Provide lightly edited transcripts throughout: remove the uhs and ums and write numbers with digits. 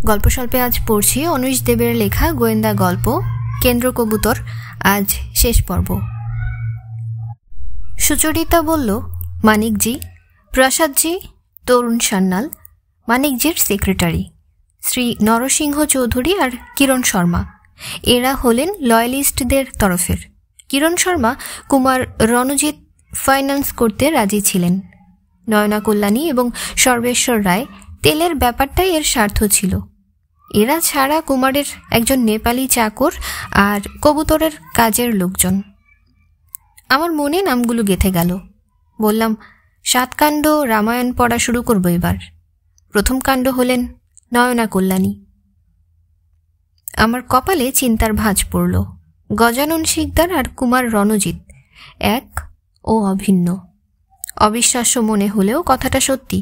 গল্পস্বল্পে আজ পড়ছি অনুজ দেবের লেখা গোয়েন্দা গল্প কেন্দ্র কবুতর। আজ শেষ পর্ব। সুচরিতা বলল, মানিকজি, প্রসাদজি তরুণ সান্যাল, মানিকজির সেক্রেটারি শ্রী নরসিংহ চৌধুরী আর কিরণ শর্মা, এরা হলেন লয়ালিস্টদের তরফের। কিরণ শর্মা কুমার রণজিৎ ফাইন্যান্স করতে রাজি ছিলেন। নয়না কল্যাণী এবং সর্বেশ্বর রায় তেলের ব্যাপারটাই এর স্বার্থ ছিল। এরা ছাড়া কুমারের একজন নেপালি চাকর আর কবুতরের কাজের লোকজন। আমার মনে নামগুলো গেঁথে গেল। বললাম, 7 কাণ্ড রামায়ণ পড়া শুরু করব এবার। প্রথম কাণ্ড হলেন নয়না কল্যাণী। আমার কপালে চিন্তার ভাঁজ পড়ল। গজানন শিকদার আর কুমার রণজিৎ এক ও অভিন্ন। অবিশ্বাস্য মনে হলেও কথাটা সত্যি।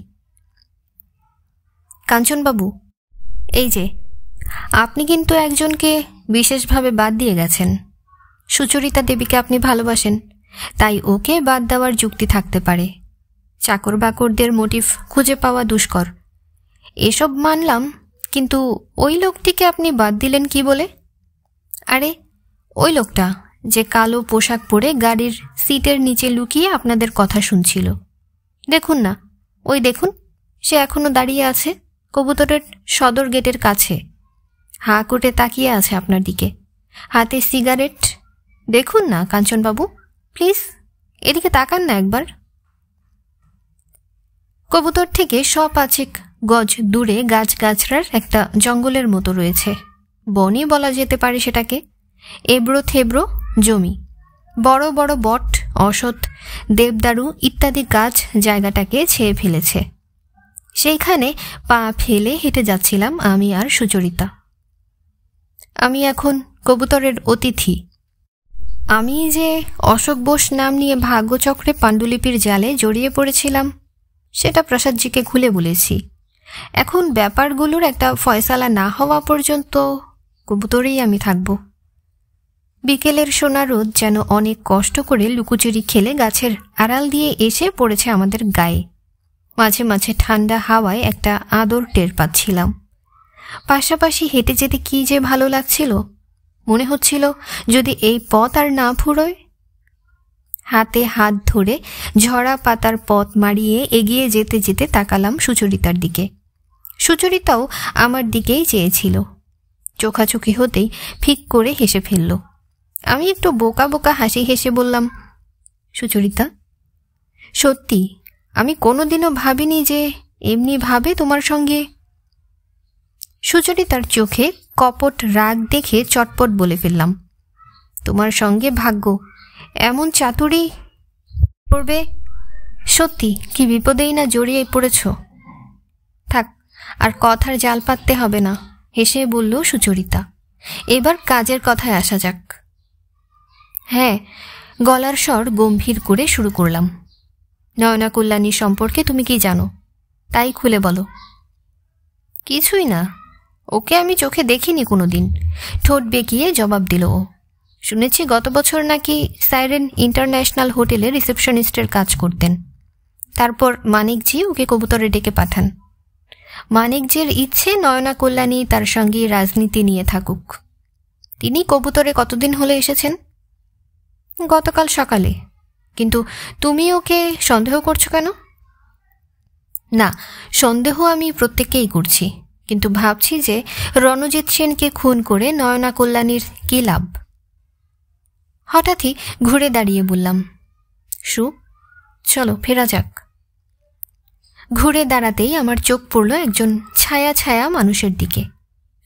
কাঞ্চনবাবু, এই যে আপনি কিন্তু একজনকে বিশেষভাবে বাদ দিয়ে গেছেন। সুচরিতা দেবীকে আপনি ভালোবাসেন, তাই ওকে বাদ দেওয়ার যুক্তি থাকতে পারে। চাকর বাকরদের মোটিভ খুঁজে পাওয়া দুষ্কর, এসব মানলাম, কিন্তু ওই লোকটিকে আপনি বাদ দিলেন কি বলে? আরে ওই লোকটা যে কালো পোশাক পরে গাড়ির সিটের নিচে লুকিয়ে আপনাদের কথা শুনছিল। দেখুন না, ওই দেখুন, সে এখনো দাঁড়িয়ে আছে কবুতরের সদর গেটের কাছে, হাঁ করে তাকিয়ে আছে আপনার দিকে, হাতে সিগারেট। দেখুন না কাঞ্চনবাবু, প্লিজ এদিকে তাকান না একবার। কবুতর থেকে 105 গজ দূরে গাছগাছড়ার একটা জঙ্গলের মতো রয়েছে। বনই বলা যেতে পারে সেটাকে। এবড়ো থেবড়ো জমি, বড় বড় বট, অসৎ, দেবদারু ইত্যাদি গাছ জায়গাটাকে ছেয়ে ফেলেছে। সেইখানে পা ফেলে হেঁটে যাচ্ছিলাম আমি আর সুচরিতা। আমি এখন কবুতরের অতিথি। আমি যে অশোক বোস নাম নিয়ে ভাগ্যচক্রে পাণ্ডুলিপির জালে জড়িয়ে পড়েছিলাম, সেটা প্রসাদজিকে খুলে বলেছি। এখন ব্যাপারগুলোর একটা ফয়সালা না হওয়া পর্যন্ত কবুতরেই আমি থাকব। বিকেলের সোনা রোদ যেন অনেক কষ্ট করে লুকোচুরি খেলে গাছের আড়াল দিয়ে এসে পড়েছে আমাদের গায়ে। মাঝে মাঝে ঠান্ডা হাওয়ায় একটা আদর টের পাচ্ছিলাম। পাশাপাশি হেঁটে যেতে কি যে ভালো লাগছিল। মনে হচ্ছিল যদি এই পথ আর না ফুরোয়। হাতে হাত ধরে ঝরা পাতার পথ মারিয়ে এগিয়ে যেতে যেতে তাকালাম সুচরিতার দিকে। সুচরিতাও আমার দিকেই চেয়েছিল। চোখাচোখি হতেই ফিক করে হেসে ফেলল। আমি একটু বোকা বোকা হাসি হেসে বললাম, সুচরিতা, সত্যি আমি কোনোদিনও ভাবিনি যে এমনি ভাবে তোমার সঙ্গে। সুচরিতার চোখে কপট রাগ দেখে চটপট বলে ফেললাম, তোমার সঙ্গে ভাগ্য এমন চাতুরি পড়বে। সত্যি কি বিপদেই না জড়িয়ে পড়েছ। থাক, আর কথার জাল পাততে হবে না, হেসে বলল সুচরিতা। এবার কাজের কথায় আসা যাক। হ্যাঁ, গলার স্বর গম্ভীর করে শুরু করলাম। নয়না কল্যাণী সম্পর্কে তুমি কি জানো, তাই খুলে বলো। কিছুই না, ওকে আমি চোখে দেখিনি কোনোদিন, ঠোঁট বেঁকিয়ে জবাব দিল ও। শুনেছি গত বছর নাকি সাইরেন ইন্টারন্যাশনাল হোটেলে রিসেপশনিস্টের কাজ করতেন। তারপর মানিকজি ওকে কবুতরে ডেকে পাঠান। মানিকজির ইচ্ছে নয়না কল্যাণী তার সঙ্গে রাজনীতি নিয়ে থাকুক। তিনি কবুতরে কতদিন হলে এসেছেন? গতকাল সকালে। কিন্তু তুমি ওকে সন্দেহ করছো কেন? না, সন্দেহ আমি প্রত্যেককেই করছি, কিন্তু ভাবছি যে রণজিৎ সেনকে খুন করে নয়না কল্যাণীর কী লাভ। হঠাৎই ঘুরে দাঁড়িয়ে বললাম, চলো ফেরা যাক। ঘুরে দাঁড়াতেই আমার চোখ পড়ল একজন ছায়া ছায়া মানুষের দিকে।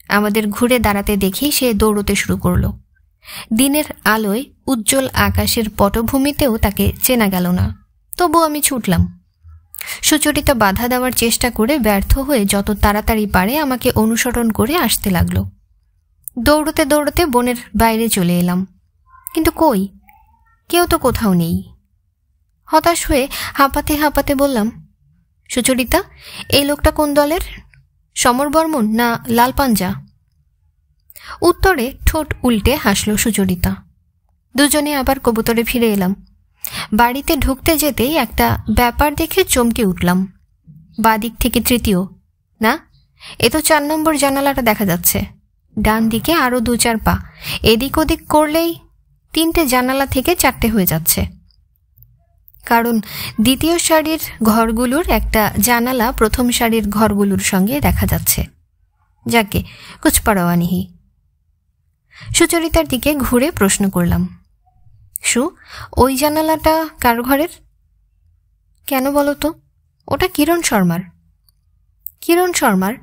আমাদের ঘুরে দাঁড়াতে দেখি সে দৌড়তে শুরু করলো। দিনের আলোয় উজ্জ্বল আকাশের পটভূমিতেও তাকে চেনা গেল না, তবু আমি ছুটলাম। সুচরিতা বাধা দেওয়ার চেষ্টা করে ব্যর্থ হয়ে যত তাড়াতাড়ি পারে আমাকে অনুসরণ করে আসতে লাগলো। দৌড়তে দৌড়তে বনের বাইরে চলে এলাম, কিন্তু কই, কেউ তো কোথাও নেই। হতাশ হয়ে হাঁপাতে হাঁপাতে বললাম, সুচরিতা, এই লোকটা কোন দলের? সমর বর্মন না লাল পাঞ্জা? উত্তরে ঠোঁট উল্টে হাসল সুচরিতা। দুজনে আবার কবুতরে ফিরে এলাম। বাড়িতে ঢুকতে যেতেই একটা ব্যাপার দেখে চমকে উঠলাম। বাদিক থেকে তৃতীয়, না এ তো 4 নম্বর জানালাটা দেখা যাচ্ছে। ডান দিকে আরও 2-4 পা, এদিক ওদিক করলেই 3টে জানালা থেকে 4টে হয়ে যাচ্ছে, কারণ দ্বিতীয় সারির ঘরগুলোর একটা জানালা প্রথম সারির ঘরগুলোর সঙ্গে দেখা যাচ্ছে। যাকে কুছ পরোয়া নেই। সুচরিতার দিকে ঘুরে প্রশ্ন করলাম, সু, ওই জানালাটা কার ঘরের? কেন বলো তো? ওটা কিরণ শর্মার। কিরণ শর্মার?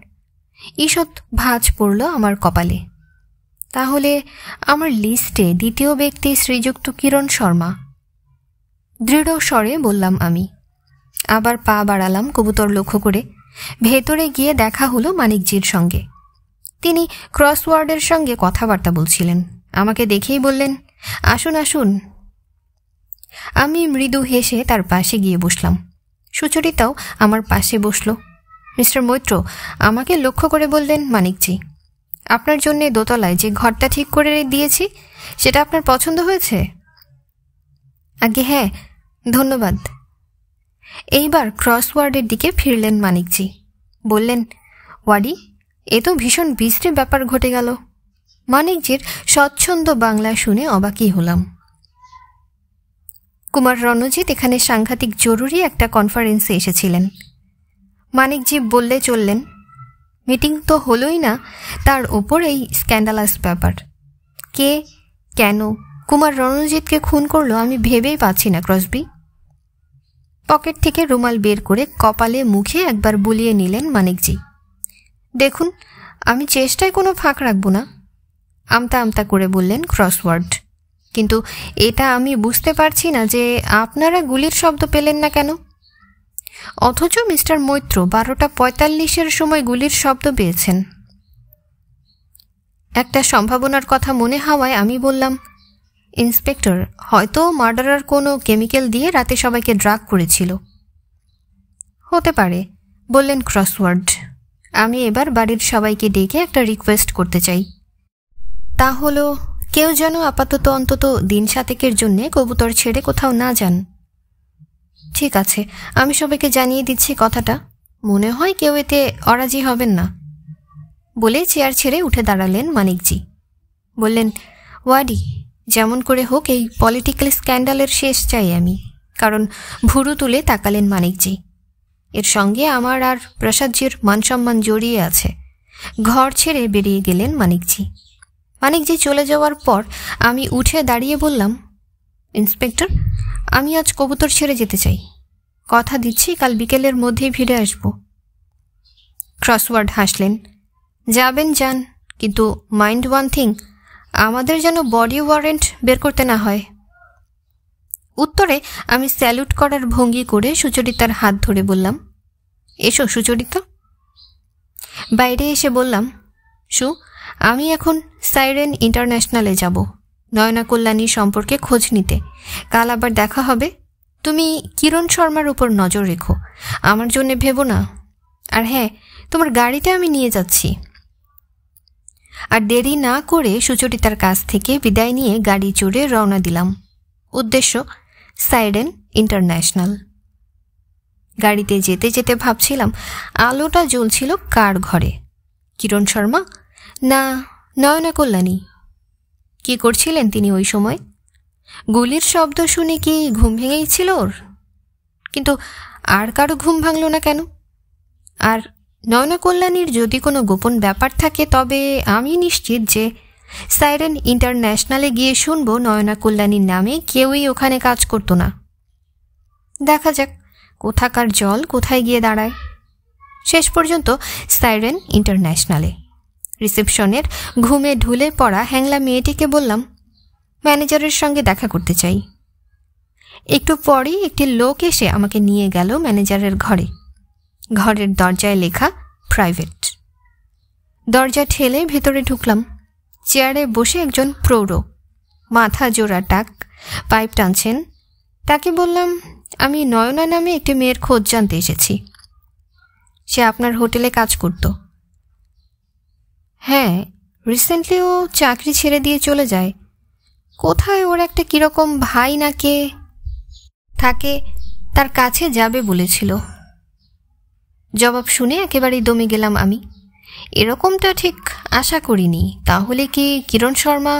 ঈষৎ ভাঁজ পড়ল আমার কপালে। তাহলে আমার লিস্টে দ্বিতীয় ব্যক্তি শ্রীযুক্ত কিরণ শর্মা। দৃঢ় স্বরে বললাম আমি। আবার পা বাড়ালাম কবুতর লক্ষ্য করে। ভেতরে গিয়ে দেখা হলো মানিকজির সঙ্গে। তিনি ক্রসওয়ার্ডের সঙ্গে কথাবার্তা বলছিলেন। আমাকে দেখেই বললেন, আসুন আসুন। আমি মৃদু হেসে তার পাশে গিয়ে বসলাম। সুচরিতাও আমার পাশে বসল। মিস্টার মৈত্র আমাকে লক্ষ্য করে বললেন, মানিকজি, আপনার জন্যে দোতলায় যে ঘরটা ঠিক করে দিয়েছি সেটা আপনার পছন্দ হয়েছে? আগে হ্যাঁ, ধন্যবাদ। এইবার ক্রসওয়ার্ডের দিকে ফিরলেন মানিকজি। বললেন, ওয়াডি, এ তো ভীষণ বিশ্রী ব্যাপার ঘটে গেল। মানিকজির স্বচ্ছন্দ বাংলা শুনে অবাকই হলাম। কুমার রণজিৎ এখানে সাংঘাতিক জরুরি একটা কনফারেন্সে এসেছিলেন। মানিকজি বললে চললেন, মিটিং তো হলোই না, তার ওপর এই স্ক্যান্ডালাস ব্যাপার। কে, কেন কুমার রণজিৎকে খুন করলো আমি ভেবেই পাচ্ছি না ক্রসবি। পকেট থেকে রুমাল বের করে কপালে মুখে একবার বুলিয়ে নিলেন মানিকজি। দেখুন, আমি চেষ্টায় কোনো ফাঁক রাখব না, আমতা আমতা করে বললেন ক্রসওয়ার্ড। কিন্তু এটা আমি বুঝতে পারছি না যে আপনারা গুলির শব্দ পেলেন না কেন, অথচ মিস্টার মৈত্র 12:45 সময় গুলির শব্দ পেয়েছেন। একটা সম্ভাবনার কথা মনে হওয়ায় আমি বললাম, ইন্সপেক্টর, হয়তো মার্ডারার কোনো কেমিক্যাল দিয়ে রাতে সবাইকে ড্রাগ করেছিল। হতে পারে, বললেন ক্রসওয়ার্ড। আমি এবার বাড়ির সবাইকে ডেকে একটা রিকোয়েস্ট করতে চাই। তা হলো, কেউ যেন আপাতত অন্তত দিন 7 জন্যে কবুতর ছেড়ে কোথাও না যান। ঠিক আছে, আমি সবাইকে জানিয়ে দিচ্ছি কথাটা। মনে হয় কেউ এতে অরাজি হবেন না। বলে চেয়ার ছেড়ে উঠে দাঁড়ালেন মানিকজি। বললেন, ওয়াডি, যেমন করে হোক এই পলিটিক্যাল স্ক্যান্ডালের শেষ চাই আমি। কারণ ভুরু তুলে তাকালেন মানিকজি। এর সঙ্গে আমার আর প্রসাদজির মানসম্মান জড়িয়ে আছে। ঘর ছেড়ে বেরিয়ে গেলেন মানিকজি। মানিকজি চলে যাওয়ার পর আমি উঠে দাঁড়িয়ে বললাম, ইন্সপেক্টর, আমি আজ কবুতর ছেড়ে যেতে চাই। কথা দিচ্ছি কাল বিকেলের মধ্যেই ফিরে আসব। ক্রসওয়ার্ড হাসলেন। যাবেন যান, কিন্তু মাইন্ড ওয়ান থিং, আমাদের যেন বডি ওয়ারেন্ট বের করতে না হয়। উত্তরে আমি স্যালুট করার ভঙ্গি করে সুচরিতার হাত ধরে বললাম, এসো সুচরিতা। বাইরে এসে বললাম, সু, আমি এখন সাইরেন ইন্টারন্যাশনালে যাব নয়না কল্যাণী সম্পর্কে খোঁজ নিতে। কাল আবার দেখা হবে। তুমি কিরণ শর্মার উপর নজর রেখো, আমার জন্যে ভেবো না। আর হ্যাঁ, তোমার গাড়িটা আমি নিয়ে যাচ্ছি। আর দেরি না করে সুচরিতার কাছ থেকে বিদায় নিয়ে গাড়ি চড়ে রওনা দিলাম। উদ্দেশ্য সাইরেন ইন্টারন্যাশনাল। গাড়িতে যেতে যেতে ভাবছিলাম, আলোটা জ্বলছিল কার ঘরে? কিরণ শর্মা না নয়না কল্যাণী? কি করছিলেন তিনি ওই সময়? গুলির শব্দ শুনে কি ঘুম ভেঙেই ছিল ওর? কিন্তু আর কারো ঘুম ভাঙল না কেন? আর নয়না কল্যাণীর যদি কোনো গোপন ব্যাপার থাকে, তবে আমি নিশ্চিত যে সাইরেন ইন্টারন্যাশনালে গিয়ে শুনব নয়না কল্যাণীর নামে কেউই ওখানে কাজ করত না। দেখা যাক কোথাকার জল কোথায় গিয়ে দাঁড়ায়। শেষ পর্যন্ত সাইরেন ইন্টারন্যাশনালে রিসেপশনের ঘুমে ঢুলে পড়া হ্যাংলা মেয়েটিকে বললাম, ম্যানেজারের সঙ্গে দেখা করতে চাই। একটু পরেই একটি লোক এসে আমাকে নিয়ে গেল ম্যানেজারের ঘরে। ঘরের দরজায় লেখা প্রাইভেট। দরজা ঠেলে ভেতরে ঢুকলাম। চেয়ারে বসে একজন প্রৌঢ়, মাথা জোড়া টাক, পাইপ টানছেন। তাকে বললাম, আমি নয়না নামে একটি মেয়ের খোঁজ জানতে এসেছি। সে আপনার হোটেলে কাজ করত। হ্যাঁ, রিসেন্টলি ও চাকরি ছেড়ে দিয়ে চলে যায়। কোথায় ওর একটা কীরকম ভাই না কে থাকে, তার কাছে যাবে বলেছিল। জবাব শুনে একেবারেই দমে গেলাম আমি। এরকমটা ঠিক আশা করিনি। তাহলে কি কিরণ শর্মা?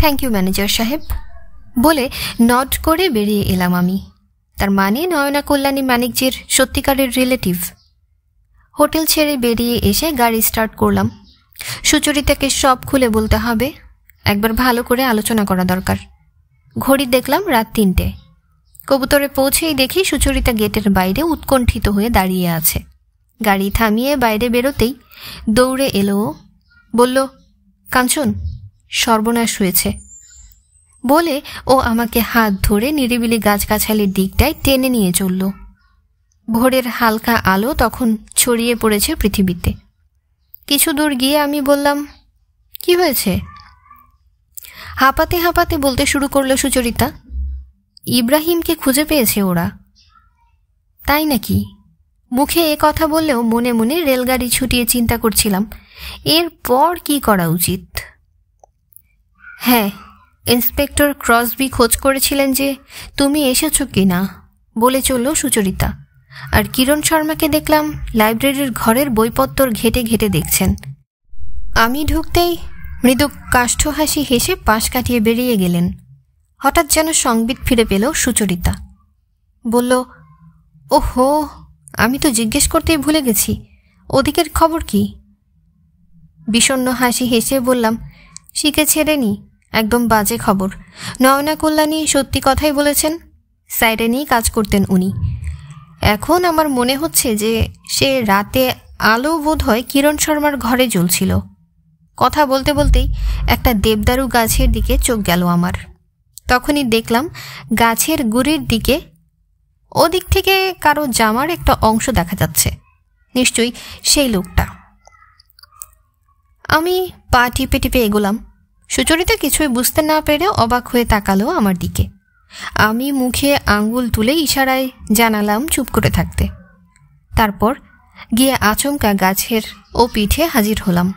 থ্যাংক ইউ ম্যানেজার সাহেব বলে নড করে বেরিয়ে এলাম আমি। তার মানে নয়না কল্যাণী মানিকজির সত্যিকারের রিলেটিভ। হোটেল ছেড়ে বেরিয়ে এসে গাড়ি স্টার্ট করলাম। সুচরিতাকে সব খুলে বলতে হবে, একবার ভালো করে আলোচনা করা দরকার। ঘড়ি দেখলাম রাত 3টে। কবুতরে পৌঁছেই দেখি সুচরিতা গেটের বাইরে উৎকণ্ঠিত হয়ে দাঁড়িয়ে আছে। গাড়ি থামিয়ে বাইরে বেরোতেই দৌড়ে এলো। বলল, কাঞ্চন, সর্বনাশ হয়েছে বলে ও আমাকে হাত ধরে নিরিবিলি গাছগাছালির দিকটায় টেনে নিয়ে চলল। ভোরের হালকা আলো তখন ছড়িয়ে পড়েছে পৃথিবীতে। কিছু দূর গিয়ে আমি বললাম, কি হয়েছে? হাঁপাতে হাঁপাতে বলতে শুরু করলো সুচরিতা, ইব্রাহিমকে খুঁজে পেয়েছে ওরা। তাই নাকি? মুখে এ কথা বললেও মনে মনে রেলগাড়ি ছুটিয়ে চিন্তা করছিলাম এরপর কি করা উচিত। হ্যাঁ, ইন্সপেক্টর ক্রসবি খোঁজ করেছিলেন যে তুমি এসেছো কি না বলে চলল সুচরিতা। আর কিরণ শর্মাকে দেখলাম লাইব্রেরির ঘরের বইপত্তর ঘেটে ঘেটে দেখছেন। আমি ঢুকতেই মৃদু কাষ্ঠ হাসি হেসে পাশ কাটিয়ে বেরিয়ে গেলেন। হঠাৎ যেন সংবিত ফিরে পেল সুচরিতা। বলল, ওহো, আমি তো জিজ্ঞেস করতেই ভুলে গেছি, ওদিকের খবর কি? বিষণ্ণ হাসি হেসে বললাম, শিখে ছেড়েনি, একদম বাজে খবর। নয়না কল্যাণী সত্যি কথাই বলেছেন, সাইরেনেই কাজ করতেন উনি। এখন আমার মনে হচ্ছে যে সে রাতে আলো বোধ হয় কিরণ শর্মার ঘরে জ্বলছিল। কথা বলতে বলতেই একটা দেবদারু গাছের দিকে চোখ গেল আমার। তখনই দেখলাম গাছের গুড়ির দিকে ওদিক থেকে কারো জামার একটা অংশ দেখা যাচ্ছে। নিশ্চয়ই সেই লোকটা। আমি পা টিপে টিপে এগোলাম। সুচরিতা কিছুই বুঝতে না পেরে অবাক হয়ে তাকালো আমার দিকে। আমি মুখে আঙ্গুল তুলে ইশারায় জানালাম চুপ করে থাকতে। তারপর গিয়ে আচমকা গাছের ও পিঠে হাজির হলাম।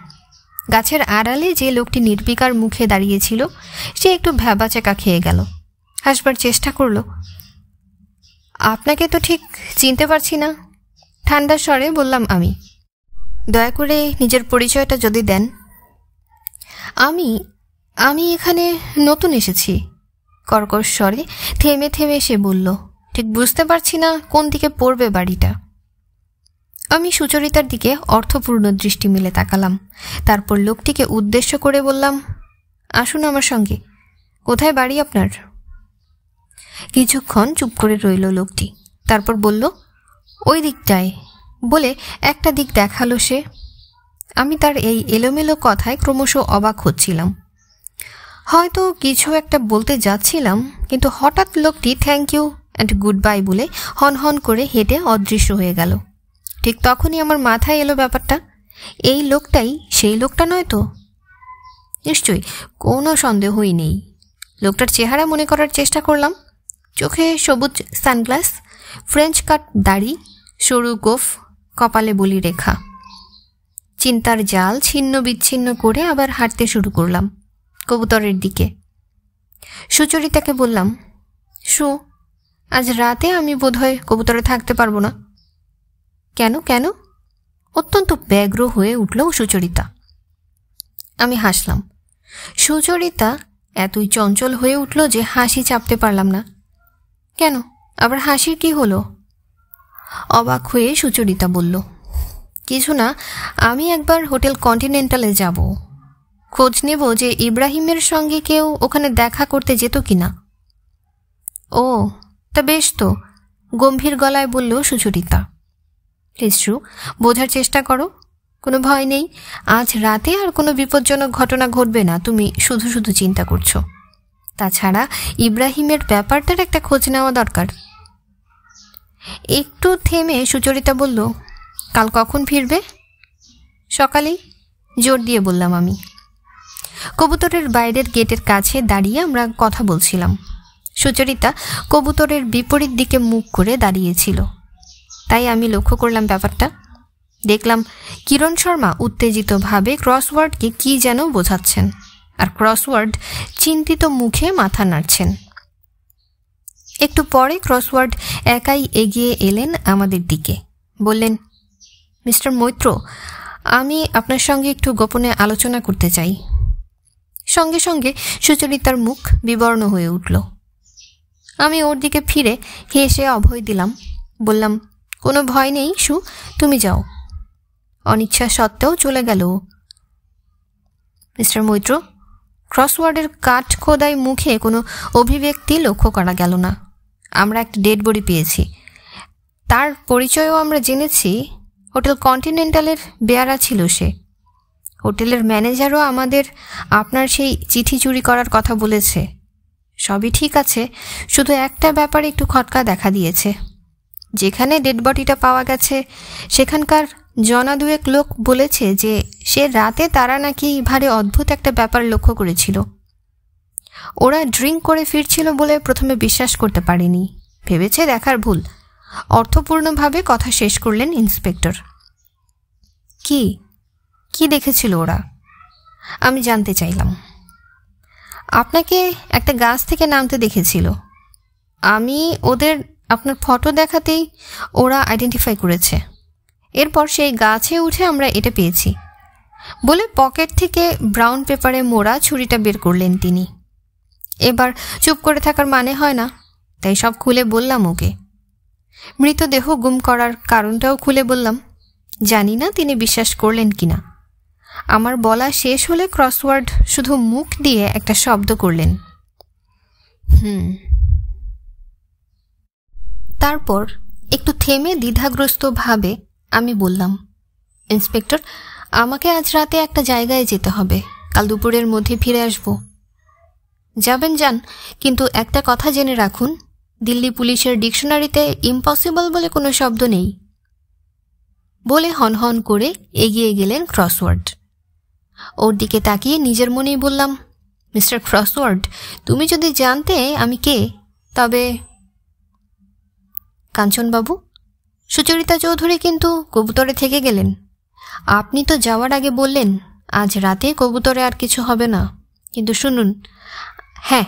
গাছের আড়ালে যে লোকটি নির্বিকার মুখে দাঁড়িয়েছিল সে একটু ভ্যাবাচাকা খেয়ে গেল। হাসবার চেষ্টা করল। আপনাকে তো ঠিক চিনতে পারছি না, ঠান্ডা স্বরে বললাম আমি। দয়া করে নিজের পরিচয়টা যদি দেন। আমি এখানে নতুন এসেছি, কর্কশ স্বরে থেমে থেমে সে বলল। ঠিক বুঝতে পারছি না কোন দিকে পড়বে বাড়িটা। আমি সুচরিতার দিকে অর্থপূর্ণ দৃষ্টি মেলে তাকালাম। তারপর লোকটিকে উদ্দেশ্য করে বললাম, আসুন আমার সঙ্গে। কোথায় বাড়ি আপনার? কিছুক্ষণ চুপ করে রইল লোকটি। তারপর বলল, ওই দিকটায় বলে একটা দিক দেখালো সে। আমি তার এই এলোমেলো কথায় ক্রমশ অবাক হচ্ছিলাম। হয়তো কিছু একটা বলতে যাচ্ছিলাম, কিন্তু হঠাৎ লোকটি thank you and goodbye বলে হন হন করে হেঁটে অদৃশ্য হয়ে গেল। ঠিক তখনই আমার মাথায় এলো ব্যাপারটা, এই লোকটাই সেই লোকটা নয় তো? নিশ্চয়ই, কোনো সন্দেহই নেই। লোকটার চেহারা মনে করার চেষ্টা করলাম। চোখে সবুজ সানগ্লাস, ফ্রেঞ্চ কাট দাড়ি, সরু গোফ, কপালে বলি রেখা। চিন্তার জাল ছিন্ন বিচ্ছিন্ন করে আবার হাঁটতে শুরু করলাম কবুতরের দিকে। সুচরিতাকে বললাম, আজ রাতে আমি বোধহয় কবুতরে থাকতে পারবো না। কেন কেন? অত্যন্ত ব্যগ্র হয়ে উঠল সুচরিতা। আমি হাসলাম। সুচরিতা এতই চঞ্চল হয়ে উঠল যে হাসি চাপতে পারলাম না। কেন, আবার হাসির কি হলো? অবাক হয়ে সুচরিতা বলল, কিছু না, আমি একবার হোটেল কন্টিনেন্টালে যাব, খোঁজ নেব যে ইব্রাহিমের সঙ্গে কেউ ওখানে দেখা করতে যেত কিনা। ও, তা বেশ তো, গম্ভীর গলায় বলল সুচরিতা। লিসু, বোঝার চেষ্টা করো, কোনো ভয় নেই। আজ রাতে আর কোনো বিপজ্জনক ঘটনা ঘটবে না, তুমি শুধু শুধু চিন্তা করছো। তাছাড়া ইব্রাহিমের ব্যাপারটার একটা খোঁজ নেওয়া দরকার। একটু থেমে সুচরিতা বলল, কাল কখন ফিরবে? সকালেই, জোর দিয়ে বললাম আমি। কবুতরের বাইরের গেটের কাছে দাঁড়িয়ে আমরা কথা বলছিলাম। সুচরিতা কবুতরের বিপরীত দিকে মুখ করে দাঁড়িয়েছিল, তাই আমি লক্ষ্য করলাম ব্যাপারটা। দেখলাম কিরণ শর্মা উত্তেজিতভাবে ক্রসওয়ার্ডকে কি যেন বোঝাচ্ছেন, আর ক্রসওয়ার্ড চিন্তিত মুখে মাথা নাড়ছেন। একটু পরে ক্রসওয়ার্ড একাই এগিয়ে এলেন আমাদের দিকে। বললেন, মিস্টার মৈত্র, আমি আপনার সঙ্গে একটু গোপনে আলোচনা করতে চাই। সঙ্গে সঙ্গে সুচরিতার মুখ বিবর্ণ হয়ে উঠল। আমি ওর দিকে ফিরে হেসে অভয় দিলাম, বললাম, কোনো ভয় নেই সু, তুমি যাও। অনিচ্ছা সত্ত্বেও চলে গেল। মিস্টার মৈত্র, ক্রসওয়ার্ডের কাঠ খোদাই মুখে কোনো অভিব্যক্তি লক্ষ্য করা গেল না। আমরা একটা ডেড বডি পেয়েছি। তার পরিচয়ও আমরা জেনেছি। হোটেল কন্টিনেন্টালের বেয়ারা ছিল সে। হোটেলের ম্যানেজারও আমাদের আপনার সেই চিঠি চুরি করার কথা বলেছে। সবই ঠিক আছে, শুধু একটা ব্যাপারে একটু খটকা দেখা দিয়েছে। যেখানে ডেড বডিটা পাওয়া গেছে সেখানকার জনা দুয়েক লোক বলেছে যে সে রাতে তারা নাকি ভারী অদ্ভুত একটা ব্যাপার লক্ষ্য করেছিল। ওরা ড্রিঙ্ক করে ফিরছিল বলে প্রথমে বিশ্বাস করতে পারেনি, ভেবেছে দেখার ভুল। অর্থপূর্ণভাবে কথা শেষ করলেন ইন্সপেক্টর। কি কি দেখেছিল ওরা? আমি জানতে চাইলাম। আপনাকে একটা গাছ থেকে নামতে দেখেছিল। আমি ওদের আপনার ফটো দেখাতেই ওরা আইডেন্টিফাই করেছে। এরপর সেই গাছে উঠে আমরা এটা পেয়েছি বলে পকেট থেকে ব্রাউন পেপারে মোড়া ছুরিটা বের করলেন তিনি। এবার চুপ করে থাকার মানে হয় না, তাই সব খুলে বললাম ওকে। মৃতদেহ গুম করার কারণটাও খুলে বললাম। জানি না তিনি বিশ্বাস করলেন কিনা। আমার বলা শেষ হলে ক্রসওয়ার্ড শুধু মুখ দিয়ে একটা শব্দ করলেন, তারপর একটু থেমে দ্বিধাগ্রস্ত ভাবে আমি বললাম, ইন্সপেক্টর, আমাকে আজ রাতে একটা জায়গায় যেতে হবে। কাল দুপুরের মধ্যে ফিরে আসব। যাবেন যান, কিন্তু একটা কথা জেনে রাখুন, দিল্লি পুলিশের ডিকশনারিতে ইম্পসিবল বলে কোনো শব্দ নেই। বলে হনহন করে এগিয়ে গেলেন ক্রসওয়ার্ড। ওর দিকে তাকিয়ে নিজের মনেই বললাম, মিস্টার ক্রসওয়ার্ড, তুমি যদি জানতে আমি কে, তবে। কাঞ্চনবাবু, সুচরিতা চৌধুরী কিন্তু কবুতরে থেকে গেলেন। আপনি তো যাওয়ার আগে বললেন আজ রাতে কবুতরে আর কিছু হবে না, কিন্তু শুনুন, হ্যাঁ,